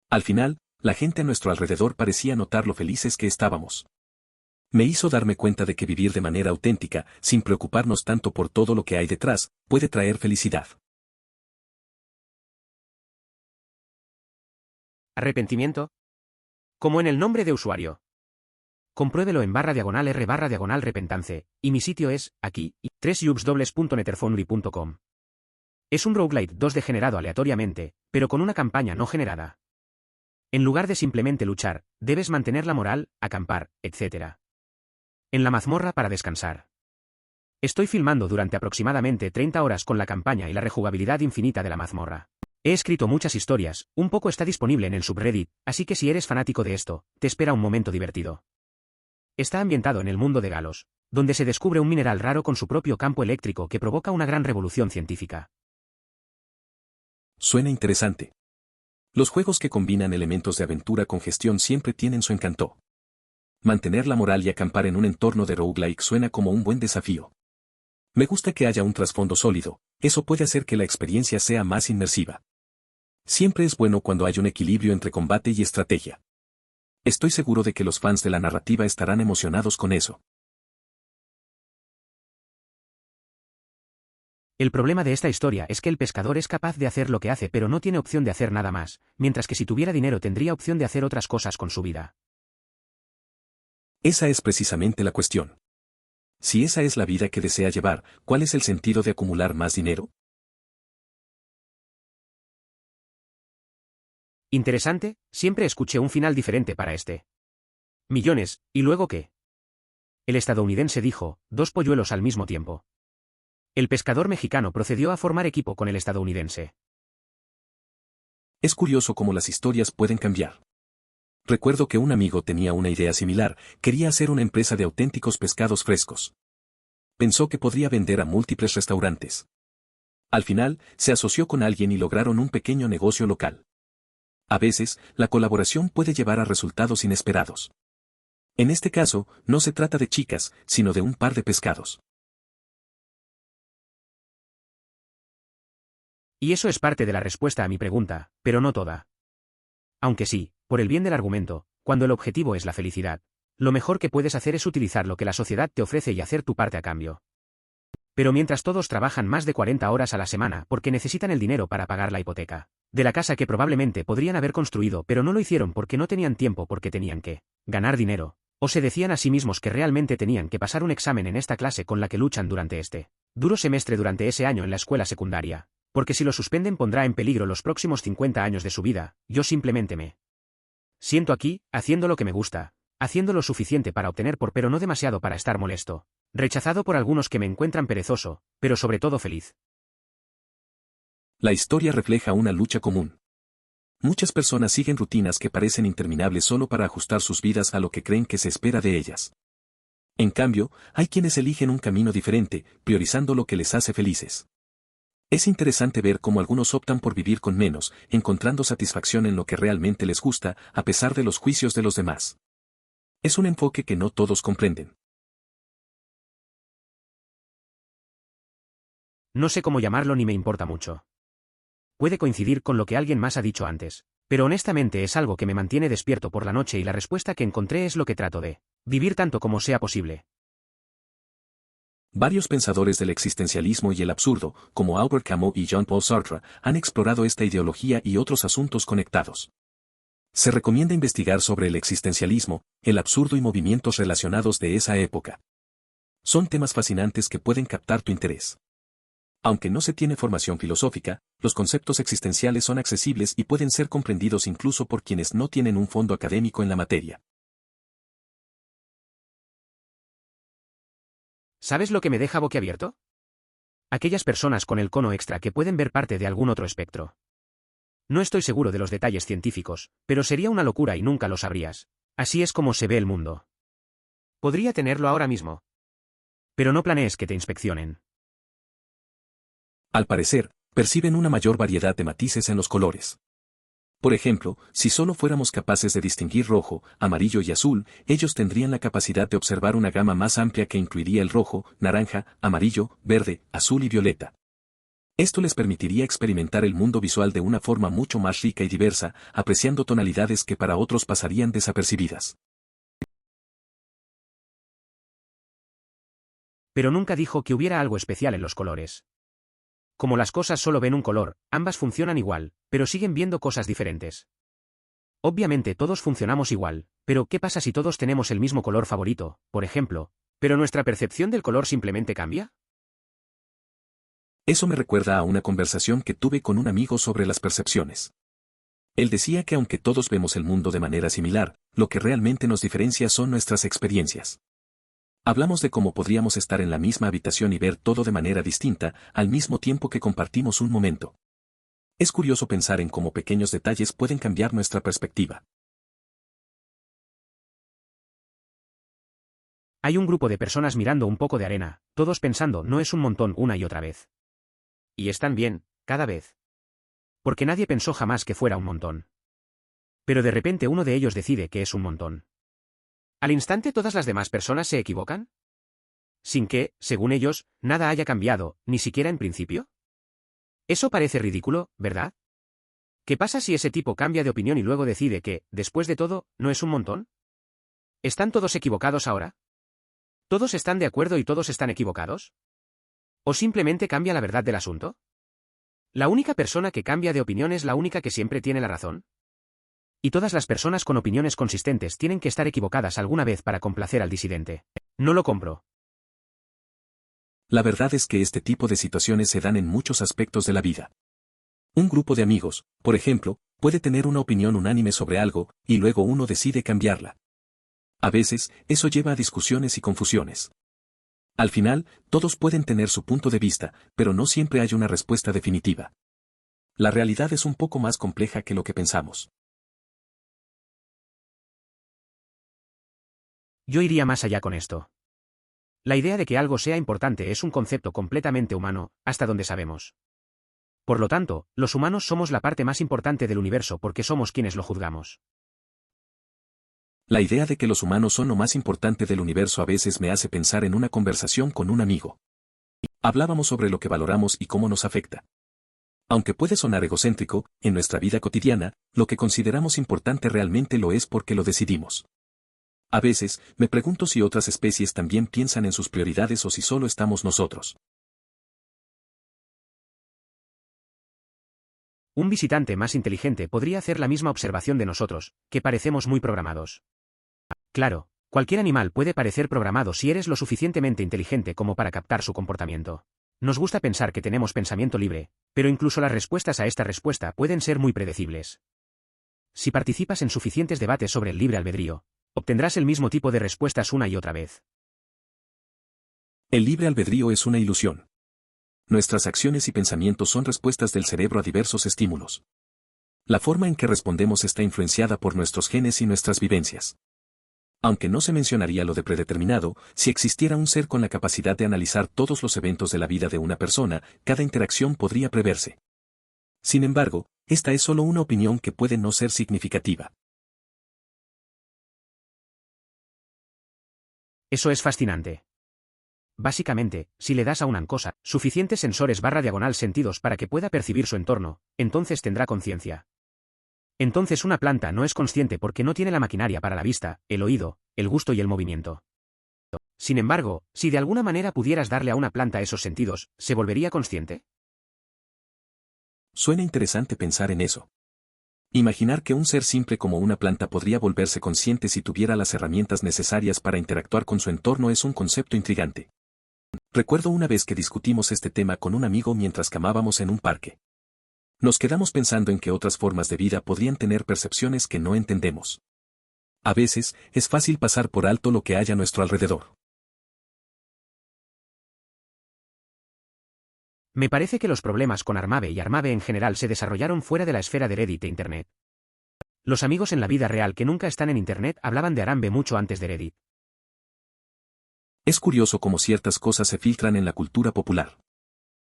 Al final, la gente a nuestro alrededor parecía notar lo felices que estábamos. Me hizo darme cuenta de que vivir de manera auténtica, sin preocuparnos tanto por todo lo que hay detrás, puede traer felicidad. ¿Arrepentimiento? Como en el nombre de usuario. Compruébelo en /r/repentance, y mi sitio es, aquí, 3ubs.netherfoundry.com. Es un roguelite 2D generado aleatoriamente, pero con una campaña no generada. En lugar de simplemente luchar, debes mantener la moral, acampar, etc. En la mazmorra para descansar. Estoy filmando durante aproximadamente 30 horas con la campaña y la rejugabilidad infinita de la mazmorra. He escrito muchas historias, un poco está disponible en el subreddit, así que si eres fanático de esto, te espera un momento divertido. Está ambientado en el mundo de Galos, donde se descubre un mineral raro con su propio campo eléctrico que provoca una gran revolución científica. Suena interesante. Los juegos que combinan elementos de aventura con gestión siempre tienen su encanto. Mantener la moral y acampar en un entorno de roguelike suena como un buen desafío. Me gusta que haya un trasfondo sólido, eso puede hacer que la experiencia sea más inmersiva. Siempre es bueno cuando hay un equilibrio entre combate y estrategia. Estoy seguro de que los fans de la narrativa estarán emocionados con eso. El problema de esta historia es que el pescador es capaz de hacer lo que hace pero no tiene opción de hacer nada más, mientras que si tuviera dinero tendría opción de hacer otras cosas con su vida. Esa es precisamente la cuestión. Si esa es la vida que desea llevar, ¿cuál es el sentido de acumular más dinero? Interesante, siempre escuché un final diferente para este. Millones, ¿y luego qué? El estadounidense dijo, 2 polluelos al mismo tiempo. El pescador mexicano procedió a formar equipo con el estadounidense. Es curioso cómo las historias pueden cambiar. Recuerdo que un amigo tenía una idea similar, quería hacer una empresa de auténticos pescados frescos. Pensó que podría vender a múltiples restaurantes. Al final, se asoció con alguien y lograron un pequeño negocio local. A veces, la colaboración puede llevar a resultados inesperados. En este caso, no se trata de chicas, sino de un par de pescados. Y eso es parte de la respuesta a mi pregunta, pero no toda. Aunque sí, por el bien del argumento, cuando el objetivo es la felicidad, lo mejor que puedes hacer es utilizar lo que la sociedad te ofrece y hacer tu parte a cambio. Pero mientras todos trabajan más de 40 horas a la semana porque necesitan el dinero para pagar la hipoteca, de la casa que probablemente podrían haber construido pero no lo hicieron porque no tenían tiempo porque tenían que ganar dinero, o se decían a sí mismos que realmente tenían que pasar un examen en esta clase con la que luchan durante este duro semestre durante ese año en la escuela secundaria, porque si lo suspenden pondrá en peligro los próximos 50 años de su vida, yo simplemente me siento aquí, haciendo lo que me gusta, haciendo lo suficiente para obtener pero no demasiado para estar molesto, rechazado por algunos que me encuentran perezoso, pero sobre todo feliz. La historia refleja una lucha común. Muchas personas siguen rutinas que parecen interminables solo para ajustar sus vidas a lo que creen que se espera de ellas. En cambio, hay quienes eligen un camino diferente, priorizando lo que les hace felices. Es interesante ver cómo algunos optan por vivir con menos, encontrando satisfacción en lo que realmente les gusta, a pesar de los juicios de los demás. Es un enfoque que no todos comprenden. No sé cómo llamarlo ni me importa mucho. Puede coincidir con lo que alguien más ha dicho antes, pero honestamente es algo que me mantiene despierto por la noche y la respuesta que encontré es lo que trato de vivir tanto como sea posible. Varios pensadores del existencialismo y el absurdo, como Albert Camus y Jean-Paul Sartre, han explorado esta ideología y otros asuntos conectados. Se recomienda investigar sobre el existencialismo, el absurdo y movimientos relacionados de esa época. Son temas fascinantes que pueden captar tu interés. Aunque no se tiene formación filosófica, los conceptos existenciales son accesibles y pueden ser comprendidos incluso por quienes no tienen un fondo académico en la materia. ¿Sabes lo que me deja boquiabierto? Aquellas personas con el cono extra que pueden ver parte de algún otro espectro. No estoy seguro de los detalles científicos, pero sería una locura y nunca lo sabrías. Así es como se ve el mundo. Podría tenerlo ahora mismo. Pero no planees que te inspeccionen. Al parecer, perciben una mayor variedad de matices en los colores. Por ejemplo, si solo fuéramos capaces de distinguir rojo, amarillo y azul, ellos tendrían la capacidad de observar una gama más amplia que incluiría el rojo, naranja, amarillo, verde, azul y violeta. Esto les permitiría experimentar el mundo visual de una forma mucho más rica y diversa, apreciando tonalidades que para otros pasarían desapercibidas. Pero nunca dijo que hubiera algo especial en los colores. Como las cosas solo ven un color, ambas funcionan igual, pero siguen viendo cosas diferentes. Obviamente todos funcionamos igual, pero ¿qué pasa si todos tenemos el mismo color favorito, por ejemplo, pero nuestra percepción del color simplemente cambia? Eso me recuerda a una conversación que tuve con un amigo sobre las percepciones. Él decía que aunque todos vemos el mundo de manera similar, lo que realmente nos diferencia son nuestras experiencias. Hablamos de cómo podríamos estar en la misma habitación y ver todo de manera distinta, al mismo tiempo que compartimos un momento. Es curioso pensar en cómo pequeños detalles pueden cambiar nuestra perspectiva. Hay un grupo de personas mirando un poco de arena, todos pensando no es un montón una y otra vez. Y están bien, cada vez. Porque nadie pensó jamás que fuera un montón. Pero de repente uno de ellos decide que es un montón. ¿Al instante todas las demás personas se equivocan? Sin que, según ellos, nada haya cambiado, ni siquiera en principio. Eso parece ridículo, ¿verdad? ¿Qué pasa si ese tipo cambia de opinión y luego decide que, después de todo, no es un montón? ¿Están todos equivocados ahora? ¿Todos están de acuerdo y todos están equivocados? ¿O simplemente cambia la verdad del asunto? ¿La única persona que cambia de opinión es la única que siempre tiene la razón? ¿Y todas las personas con opiniones consistentes tienen que estar equivocadas alguna vez para complacer al disidente? No lo compro. La verdad es que este tipo de situaciones se dan en muchos aspectos de la vida. Un grupo de amigos, por ejemplo, puede tener una opinión unánime sobre algo, y luego uno decide cambiarla. A veces, eso lleva a discusiones y confusiones. Al final, todos pueden tener su punto de vista, pero no siempre hay una respuesta definitiva. La realidad es un poco más compleja que lo que pensamos. Yo iría más allá con esto. La idea de que algo sea importante es un concepto completamente humano, hasta donde sabemos. Por lo tanto, los humanos somos la parte más importante del universo porque somos quienes lo juzgamos. La idea de que los humanos son lo más importante del universo a veces me hace pensar en una conversación con un amigo. Hablábamos sobre lo que valoramos y cómo nos afecta. Aunque puede sonar egocéntrico, en nuestra vida cotidiana, lo que consideramos importante realmente lo es porque lo decidimos. A veces, me pregunto si otras especies también piensan en sus prioridades o si solo estamos nosotros. Un visitante más inteligente podría hacer la misma observación de nosotros, que parecemos muy programados. Claro, cualquier animal puede parecer programado si eres lo suficientemente inteligente como para captar su comportamiento. Nos gusta pensar que tenemos pensamiento libre, pero incluso las respuestas a esta respuesta pueden ser muy predecibles. Si participas en suficientes debates sobre el libre albedrío, obtendrás el mismo tipo de respuestas una y otra vez. El libre albedrío es una ilusión. Nuestras acciones y pensamientos son respuestas del cerebro a diversos estímulos. La forma en que respondemos está influenciada por nuestros genes y nuestras vivencias. Aunque no se mencionaría lo de predeterminado, si existiera un ser con la capacidad de analizar todos los eventos de la vida de una persona, cada interacción podría preverse. Sin embargo, esta es solo una opinión que puede no ser significativa. Eso es fascinante. Básicamente, si le das a una cosa suficientes sensores /diagonal sentidos para que pueda percibir su entorno, entonces tendrá conciencia. Entonces una planta no es consciente porque no tiene la maquinaria para la vista, el oído, el gusto y el movimiento. Sin embargo, si de alguna manera pudieras darle a una planta esos sentidos, ¿se volvería consciente? Suena interesante pensar en eso. Imaginar que un ser simple como una planta podría volverse consciente si tuviera las herramientas necesarias para interactuar con su entorno es un concepto intrigante. Recuerdo una vez que discutimos este tema con un amigo mientras camábamos en un parque. Nos quedamos pensando en que otras formas de vida podrían tener percepciones que no entendemos. A veces, es fácil pasar por alto lo que hay a nuestro alrededor. Me parece que los problemas con Armave y Armave en general se desarrollaron fuera de la esfera de Reddit e Internet. Los amigos en la vida real que nunca están en Internet hablaban de Arambe mucho antes de Reddit. Es curioso cómo ciertas cosas se filtran en la cultura popular.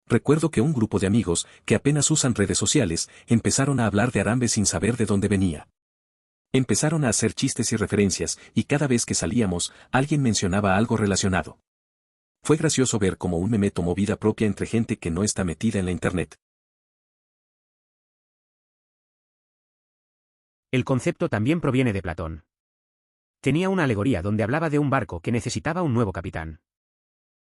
Recuerdo que un grupo de amigos, que apenas usan redes sociales, empezaron a hablar de Arambe sin saber de dónde venía. Empezaron a hacer chistes y referencias, y cada vez que salíamos, alguien mencionaba algo relacionado. Fue gracioso ver cómo un meme tomó vida propia entre gente que no está metida en la Internet. El concepto también proviene de Platón. Tenía una alegoría donde hablaba de un barco que necesitaba un nuevo capitán.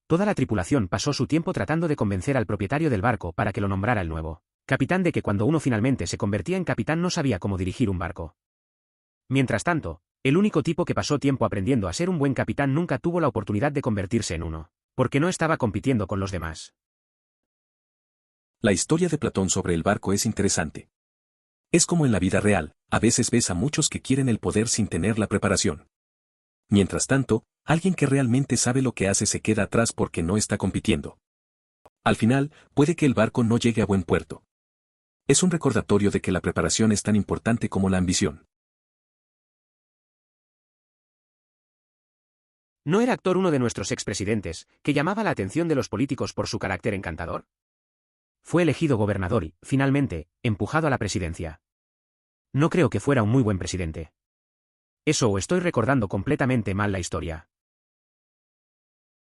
Toda la tripulación pasó su tiempo tratando de convencer al propietario del barco para que lo nombrara el nuevo capitán de que cuando uno finalmente se convertía en capitán no sabía cómo dirigir un barco. Mientras tanto, el único tipo que pasó tiempo aprendiendo a ser un buen capitán nunca tuvo la oportunidad de convertirse en uno, porque no estaba compitiendo con los demás. La historia de Platón sobre el barco es interesante. Es como en la vida real, a veces ves a muchos que quieren el poder sin tener la preparación. Mientras tanto, alguien que realmente sabe lo que hace se queda atrás porque no está compitiendo. Al final, puede que el barco no llegue a buen puerto. Es un recordatorio de que la preparación es tan importante como la ambición. ¿No era actor uno de nuestros expresidentes, que llamaba la atención de los políticos por su carácter encantador? Fue elegido gobernador y, finalmente, empujado a la presidencia. No creo que fuera un muy buen presidente. Eso o estoy recordando completamente mal la historia.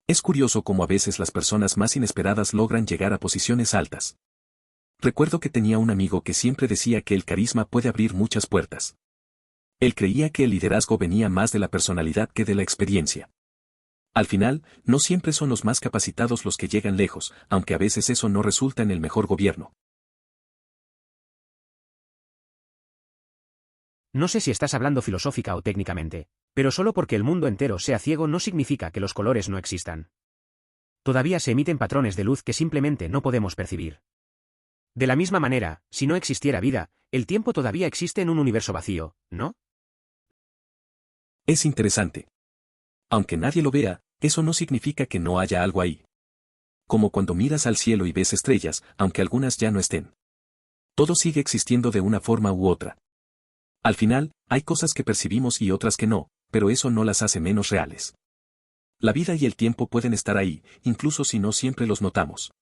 Es curioso cómo a veces las personas más inesperadas logran llegar a posiciones altas. Recuerdo que tenía un amigo que siempre decía que el carisma puede abrir muchas puertas. Él creía que el liderazgo venía más de la personalidad que de la experiencia. Al final, no siempre son los más capacitados los que llegan lejos, aunque a veces eso no resulta en el mejor gobierno. No sé si estás hablando filosófica o técnicamente, pero solo porque el mundo entero sea ciego no significa que los colores no existan. Todavía se emiten patrones de luz que simplemente no podemos percibir. De la misma manera, si no existiera vida, el tiempo todavía existe en un universo vacío, ¿no? Es interesante. Aunque nadie lo vea, eso no significa que no haya algo ahí. Como cuando miras al cielo y ves estrellas, aunque algunas ya no estén. Todo sigue existiendo de una forma u otra. Al final, hay cosas que percibimos y otras que no, pero eso no las hace menos reales. La vida y el tiempo pueden estar ahí, incluso si no siempre los notamos.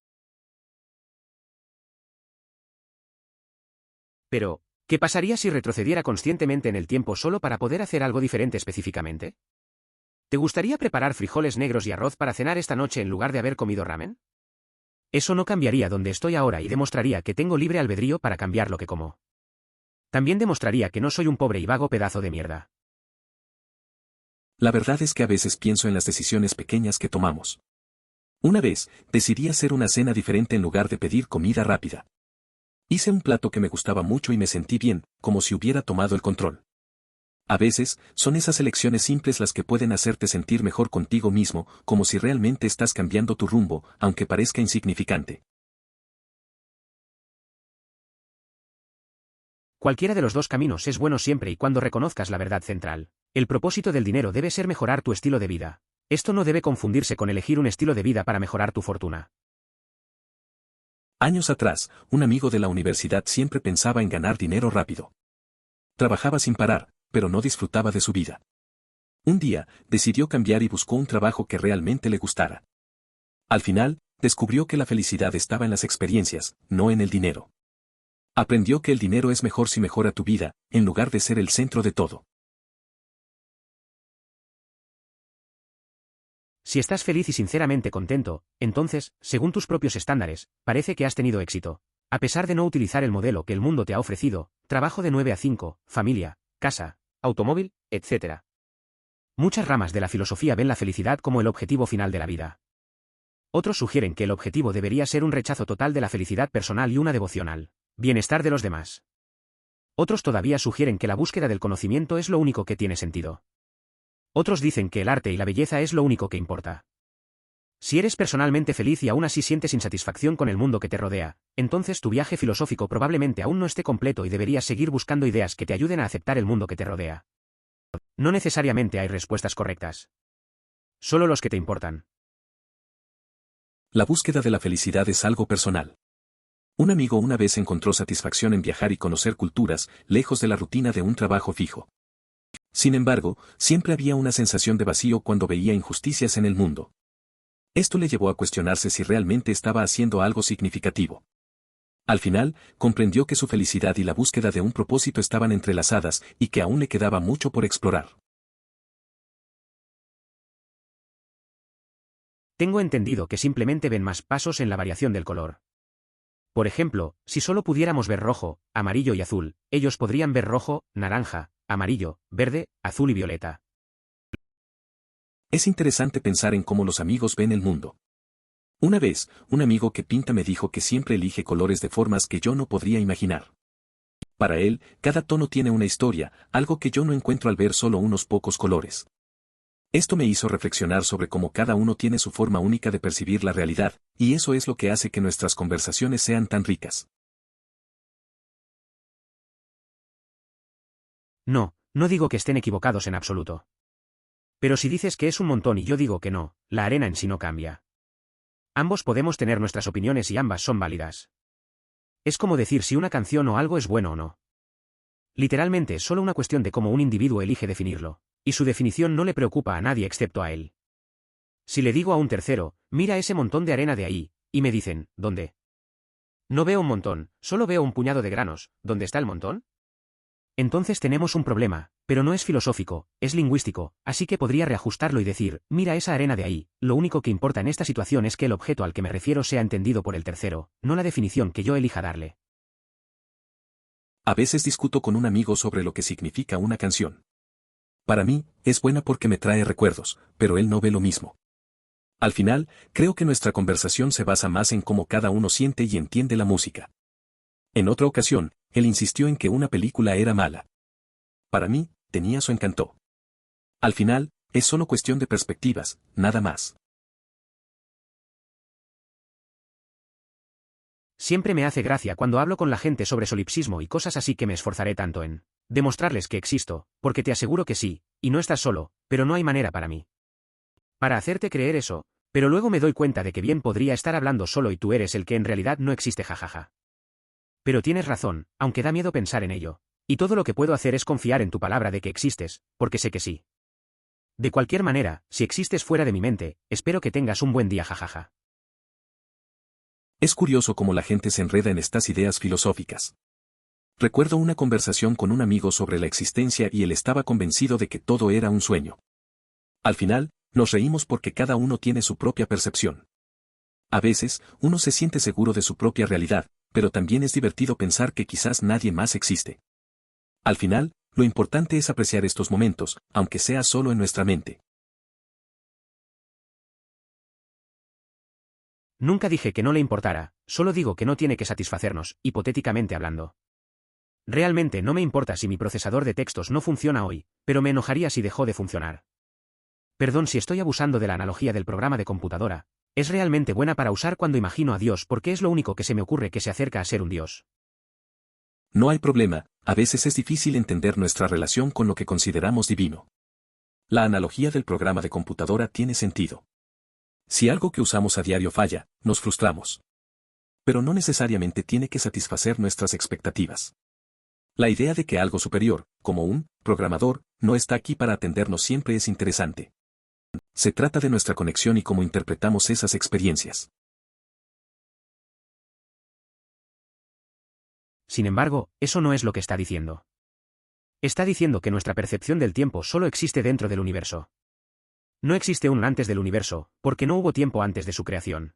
Pero, ¿qué pasaría si retrocediera conscientemente en el tiempo solo para poder hacer algo diferente específicamente? ¿Te gustaría preparar frijoles negros y arroz para cenar esta noche en lugar de haber comido ramen? Eso no cambiaría donde estoy ahora y demostraría que tengo libre albedrío para cambiar lo que como. También demostraría que no soy un pobre y vago pedazo de mierda. La verdad es que a veces pienso en las decisiones pequeñas que tomamos. Una vez, decidí hacer una cena diferente en lugar de pedir comida rápida. Hice un plato que me gustaba mucho y me sentí bien, como si hubiera tomado el control. A veces, son esas elecciones simples las que pueden hacerte sentir mejor contigo mismo, como si realmente estás cambiando tu rumbo, aunque parezca insignificante. Cualquiera de los dos caminos es bueno siempre y cuando reconozcas la verdad central. El propósito del dinero debe ser mejorar tu estilo de vida. Esto no debe confundirse con elegir un estilo de vida para mejorar tu fortuna. Años atrás, un amigo de la universidad siempre pensaba en ganar dinero rápido. Trabajaba sin parar, pero no disfrutaba de su vida. Un día, decidió cambiar y buscó un trabajo que realmente le gustara. Al final, descubrió que la felicidad estaba en las experiencias, no en el dinero. Aprendió que el dinero es mejor si mejora tu vida, en lugar de ser el centro de todo. Si estás feliz y sinceramente contento, entonces, según tus propios estándares, parece que has tenido éxito. A pesar de no utilizar el modelo que el mundo te ha ofrecido, trabajo de 9 a 5, familia, casa, automóvil, etc. Muchas ramas de la filosofía ven la felicidad como el objetivo final de la vida. Otros sugieren que el objetivo debería ser un rechazo total de la felicidad personal y una devoción al bienestar de los demás. Otros todavía sugieren que la búsqueda del conocimiento es lo único que tiene sentido. Otros dicen que el arte y la belleza es lo único que importa. Si eres personalmente feliz y aún así sientes insatisfacción con el mundo que te rodea, entonces tu viaje filosófico probablemente aún no esté completo y deberías seguir buscando ideas que te ayuden a aceptar el mundo que te rodea. No necesariamente hay respuestas correctas. Solo los que te importan. La búsqueda de la felicidad es algo personal. Un amigo una vez encontró satisfacción en viajar y conocer culturas, lejos de la rutina de un trabajo fijo. Sin embargo, siempre había una sensación de vacío cuando veía injusticias en el mundo. Esto le llevó a cuestionarse si realmente estaba haciendo algo significativo. Al final, comprendió que su felicidad y la búsqueda de un propósito estaban entrelazadas y que aún le quedaba mucho por explorar. Tengo entendido que simplemente ven más pasos en la variación del color. Por ejemplo, si solo pudiéramos ver rojo, amarillo y azul, ellos podrían ver rojo, naranja, amarillo, verde, azul y violeta. Es interesante pensar en cómo los amigos ven el mundo. Una vez, un amigo que pinta me dijo que siempre elige colores de formas que yo no podría imaginar. Para él, cada tono tiene una historia, algo que yo no encuentro al ver solo unos pocos colores. Esto me hizo reflexionar sobre cómo cada uno tiene su forma única de percibir la realidad, y eso es lo que hace que nuestras conversaciones sean tan ricas. No, no digo que estén equivocados en absoluto. Pero si dices que es un montón y yo digo que no, la arena en sí no cambia. Ambos podemos tener nuestras opiniones y ambas son válidas. Es como decir si una canción o algo es bueno o no. Literalmente es solo una cuestión de cómo un individuo elige definirlo, y su definición no le preocupa a nadie excepto a él. Si le digo a un tercero, mira ese montón de arena de ahí, y me dicen, ¿dónde? No veo un montón, solo veo un puñado de granos, ¿dónde está el montón? Entonces tenemos un problema, Pero no es filosófico, es lingüístico, así que podría reajustarlo y decir, mira esa arena de ahí, lo único que importa en esta situación es que el objeto al que me refiero sea entendido por el tercero, no la definición que yo elija darle. A veces discuto con un amigo sobre lo que significa una canción. Para mí, es buena porque me trae recuerdos, pero él no ve lo mismo. Al final, creo que nuestra conversación se basa más en cómo cada uno siente y entiende la música. En otra ocasión, él insistió en que una película era mala. Para mí, tenía su encanto. Al final, es solo cuestión de perspectivas, nada más. Siempre me hace gracia cuando hablo con la gente sobre solipsismo y cosas así que me esforzaré tanto en demostrarles que existo, porque te aseguro que sí, y no estás solo, pero no hay manera para mí. Para hacerte creer eso, pero luego me doy cuenta de que bien podría estar hablando solo y tú eres el que en realidad no existe jajaja. Pero tienes razón, aunque da miedo pensar en ello. Y todo lo que puedo hacer es confiar en tu palabra de que existes, porque sé que sí. De cualquier manera, si existes fuera de mi mente, espero que tengas un buen día jajaja. Es curioso cómo la gente se enreda en estas ideas filosóficas. Recuerdo una conversación con un amigo sobre la existencia y él estaba convencido de que todo era un sueño. Al final, nos reímos porque cada uno tiene su propia percepción. A veces, uno se siente seguro de su propia realidad, pero también es divertido pensar que quizás nadie más existe. Al final, lo importante es apreciar estos momentos, aunque sea solo en nuestra mente. Nunca dije que no le importara, solo digo que no tiene que satisfacernos, hipotéticamente hablando. Realmente no me importa si mi procesador de textos no funciona hoy, pero me enojaría si dejó de funcionar. Perdón si estoy abusando de la analogía del programa de computadora, es realmente buena para usar cuando imagino a Dios porque es lo único que se me ocurre que se acerca a ser un Dios. No hay problema, a veces es difícil entender nuestra relación con lo que consideramos divino. La analogía del programa de computadora tiene sentido. Si algo que usamos a diario falla, nos frustramos. Pero no necesariamente tiene que satisfacer nuestras expectativas. La idea de que algo superior, como un programador, no está aquí para atendernos siempre es interesante. Se trata de nuestra conexión y cómo interpretamos esas experiencias. Sin embargo, eso no es lo que está diciendo. Está diciendo que nuestra percepción del tiempo solo existe dentro del universo. No existe un antes del universo, porque no hubo tiempo antes de su creación.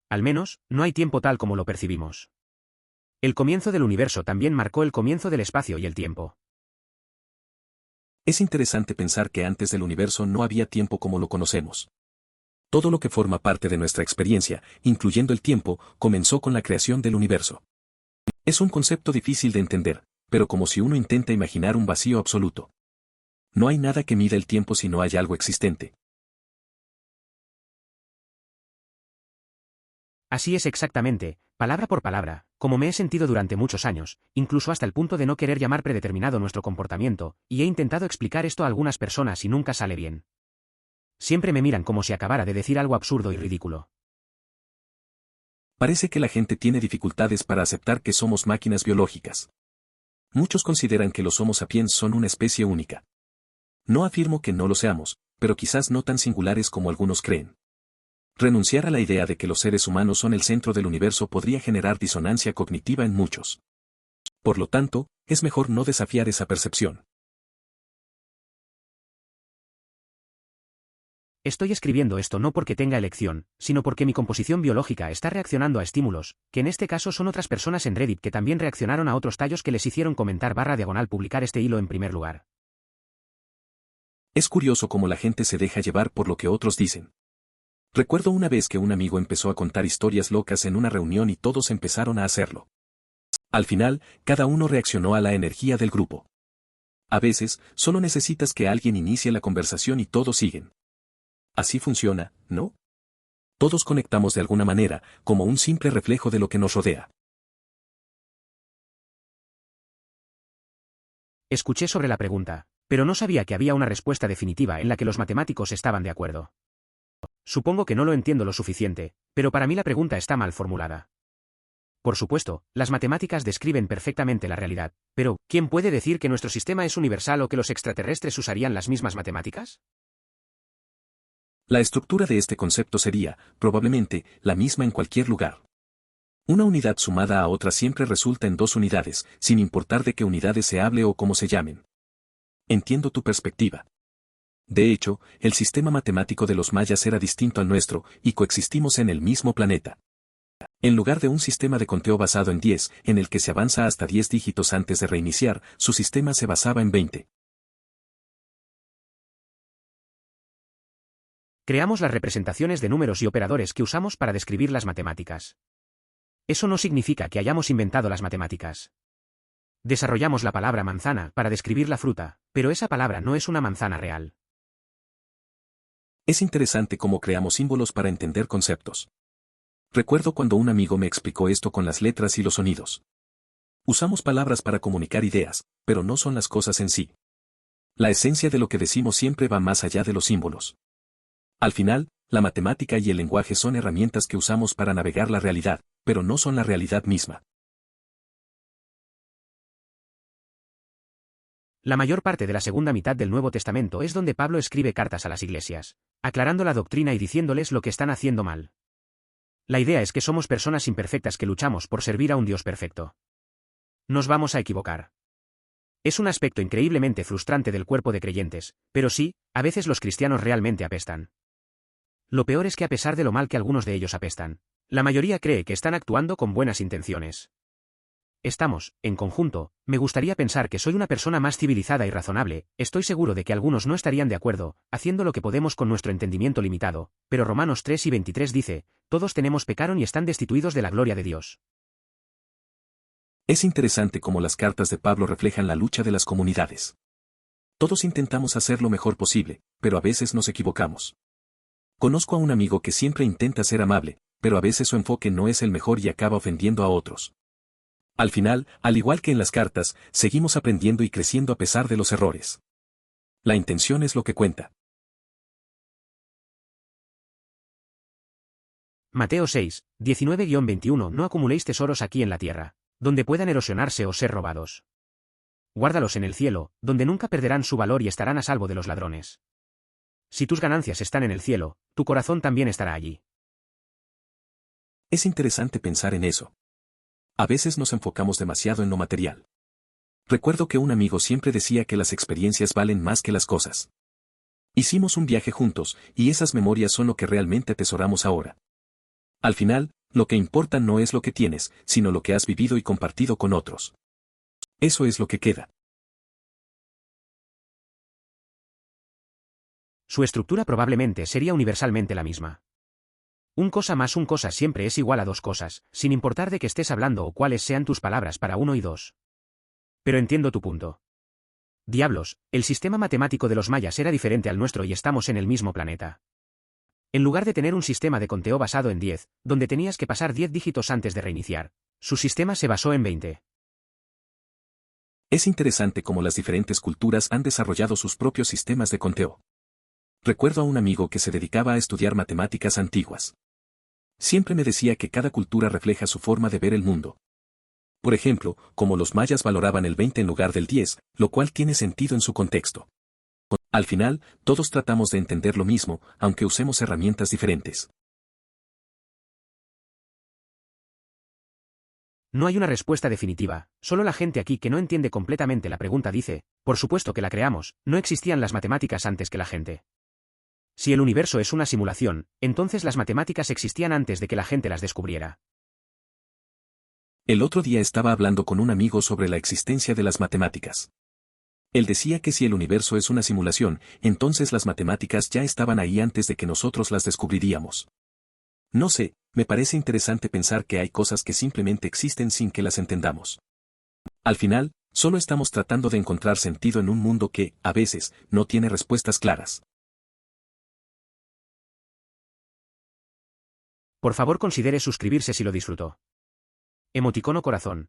Al menos, no hay tiempo tal como lo percibimos. El comienzo del universo también marcó el comienzo del espacio y el tiempo. Es interesante pensar que antes del universo no había tiempo como lo conocemos. Todo lo que forma parte de nuestra experiencia, incluyendo el tiempo, comenzó con la creación del universo. Es un concepto difícil de entender, pero como si uno intenta imaginar un vacío absoluto. No hay nada que mida el tiempo si no hay algo existente. Así es exactamente, palabra por palabra, como me he sentido durante muchos años, incluso hasta el punto de no querer llamar predeterminado nuestro comportamiento, y he intentado explicar esto a algunas personas y nunca sale bien. Siempre me miran como si acabara de decir algo absurdo y ridículo. Parece que la gente tiene dificultades para aceptar que somos máquinas biológicas. Muchos consideran que los Homo sapiens son una especie única. No afirmo que no lo seamos, pero quizás no tan singulares como algunos creen. Renunciar a la idea de que los seres humanos son el centro del universo podría generar disonancia cognitiva en muchos. Por lo tanto, es mejor no desafiar esa percepción. Estoy escribiendo esto no porque tenga elección, sino porque mi composición biológica está reaccionando a estímulos, que en este caso son otras personas en Reddit que también reaccionaron a otros tallos que les hicieron comentar / publicar este hilo en primer lugar. Es curioso cómo la gente se deja llevar por lo que otros dicen. Recuerdo una vez que un amigo empezó a contar historias locas en una reunión y todos empezaron a hacerlo. Al final, cada uno reaccionó a la energía del grupo. A veces, solo necesitas que alguien inicie la conversación y todos siguen. Así funciona, ¿no? Todos conectamos de alguna manera, como un simple reflejo de lo que nos rodea. Escuché sobre la pregunta, pero no sabía que había una respuesta definitiva en la que los matemáticos estaban de acuerdo. Supongo que no lo entiendo lo suficiente, pero para mí la pregunta está mal formulada. Por supuesto, las matemáticas describen perfectamente la realidad, pero ¿quién puede decir que nuestro sistema es universal o que los extraterrestres usarían las mismas matemáticas? La estructura de este concepto sería, probablemente, la misma en cualquier lugar. Una unidad sumada a otra siempre resulta en dos unidades, sin importar de qué unidades se hable o cómo se llamen. entiendo tu perspectiva. De hecho, el sistema matemático de los mayas era distinto al nuestro, y coexistimos en el mismo planeta. En lugar de un sistema de conteo basado en 10, en el que se avanza hasta 10 dígitos antes de reiniciar, su sistema se basaba en 20. Creamos las representaciones de números y operadores que usamos para describir las matemáticas. Eso no significa que hayamos inventado las matemáticas. Desarrollamos la palabra manzana para describir la fruta, pero esa palabra no es una manzana real. Es interesante cómo creamos símbolos para entender conceptos. Recuerdo cuando un amigo me explicó esto con las letras y los sonidos. Usamos palabras para comunicar ideas, pero no son las cosas en sí. La esencia de lo que decimos siempre va más allá de los símbolos. Al final, la matemática y el lenguaje son herramientas que usamos para navegar la realidad, pero no son la realidad misma. La mayor parte de la segunda mitad del Nuevo Testamento es donde Pablo escribe cartas a las iglesias, aclarando la doctrina y diciéndoles lo que están haciendo mal. La idea es que somos personas imperfectas que luchamos por servir a un Dios perfecto. Nos vamos a equivocar. Es un aspecto increíblemente frustrante del cuerpo de creyentes, pero sí, a veces los cristianos realmente apestan. Lo peor es que a pesar de lo mal que algunos de ellos apestan, la mayoría cree que están actuando con buenas intenciones. Estamos, en conjunto, me gustaría pensar que soy una persona más civilizada y razonable, estoy seguro de que algunos no estarían de acuerdo, haciendo lo que podemos con nuestro entendimiento limitado, pero Romanos 3 y 23 dice, todos tenemos pecaron y están destituidos de la gloria de Dios. Es interesante cómo las cartas de Pablo reflejan la lucha de las comunidades. Todos intentamos hacer lo mejor posible, pero a veces nos equivocamos. Conozco a un amigo que siempre intenta ser amable, pero a veces su enfoque no es el mejor y acaba ofendiendo a otros. Al final, al igual que en las cartas, seguimos aprendiendo y creciendo a pesar de los errores. La intención es lo que cuenta. Mateo 6, 19-21 No acumuléis tesoros aquí en la tierra, donde puedan erosionarse o ser robados. Guárdalos en el cielo, donde nunca perderán su valor y estarán a salvo de los ladrones. Si tus ganancias están en el cielo, tu corazón también estará allí. Es interesante pensar en eso. A veces nos enfocamos demasiado en lo material. Recuerdo que un amigo siempre decía que las experiencias valen más que las cosas. Hicimos un viaje juntos, y esas memorias son lo que realmente atesoramos ahora. Al final, lo que importa no es lo que tienes, sino lo que has vivido y compartido con otros. Eso es lo que queda. Su estructura probablemente sería universalmente la misma. Un cosa más un cosa siempre es igual a dos cosas, sin importar de qué estés hablando o cuáles sean tus palabras para uno y dos. Pero entiendo tu punto. Diablos, el sistema matemático de los mayas era diferente al nuestro y estamos en el mismo planeta. En lugar de tener un sistema de conteo basado en 10, donde tenías que pasar 10 dígitos antes de reiniciar, su sistema se basó en 20. Es interesante cómo las diferentes culturas han desarrollado sus propios sistemas de conteo. Recuerdo a un amigo que se dedicaba a estudiar matemáticas antiguas. Siempre me decía que cada cultura refleja su forma de ver el mundo. Por ejemplo, como los mayas valoraban el 20 en lugar del 10, lo cual tiene sentido en su contexto. Al final, todos tratamos de entender lo mismo, aunque usemos herramientas diferentes. No hay una respuesta definitiva, solo la gente aquí que no entiende completamente la pregunta dice, por supuesto que la creamos, no existían las matemáticas antes que la gente. Si el universo es una simulación, entonces las matemáticas existían antes de que la gente las descubriera. El otro día estaba hablando con un amigo sobre la existencia de las matemáticas. Él decía que si el universo es una simulación, entonces las matemáticas ya estaban ahí antes de que nosotros las descubriríamos. No sé, me parece interesante pensar que hay cosas que simplemente existen sin que las entendamos. Al final, solo estamos tratando de encontrar sentido en un mundo que, a veces, no tiene respuestas claras. Por favor considere suscribirse si lo disfrutó. Emoticono corazón.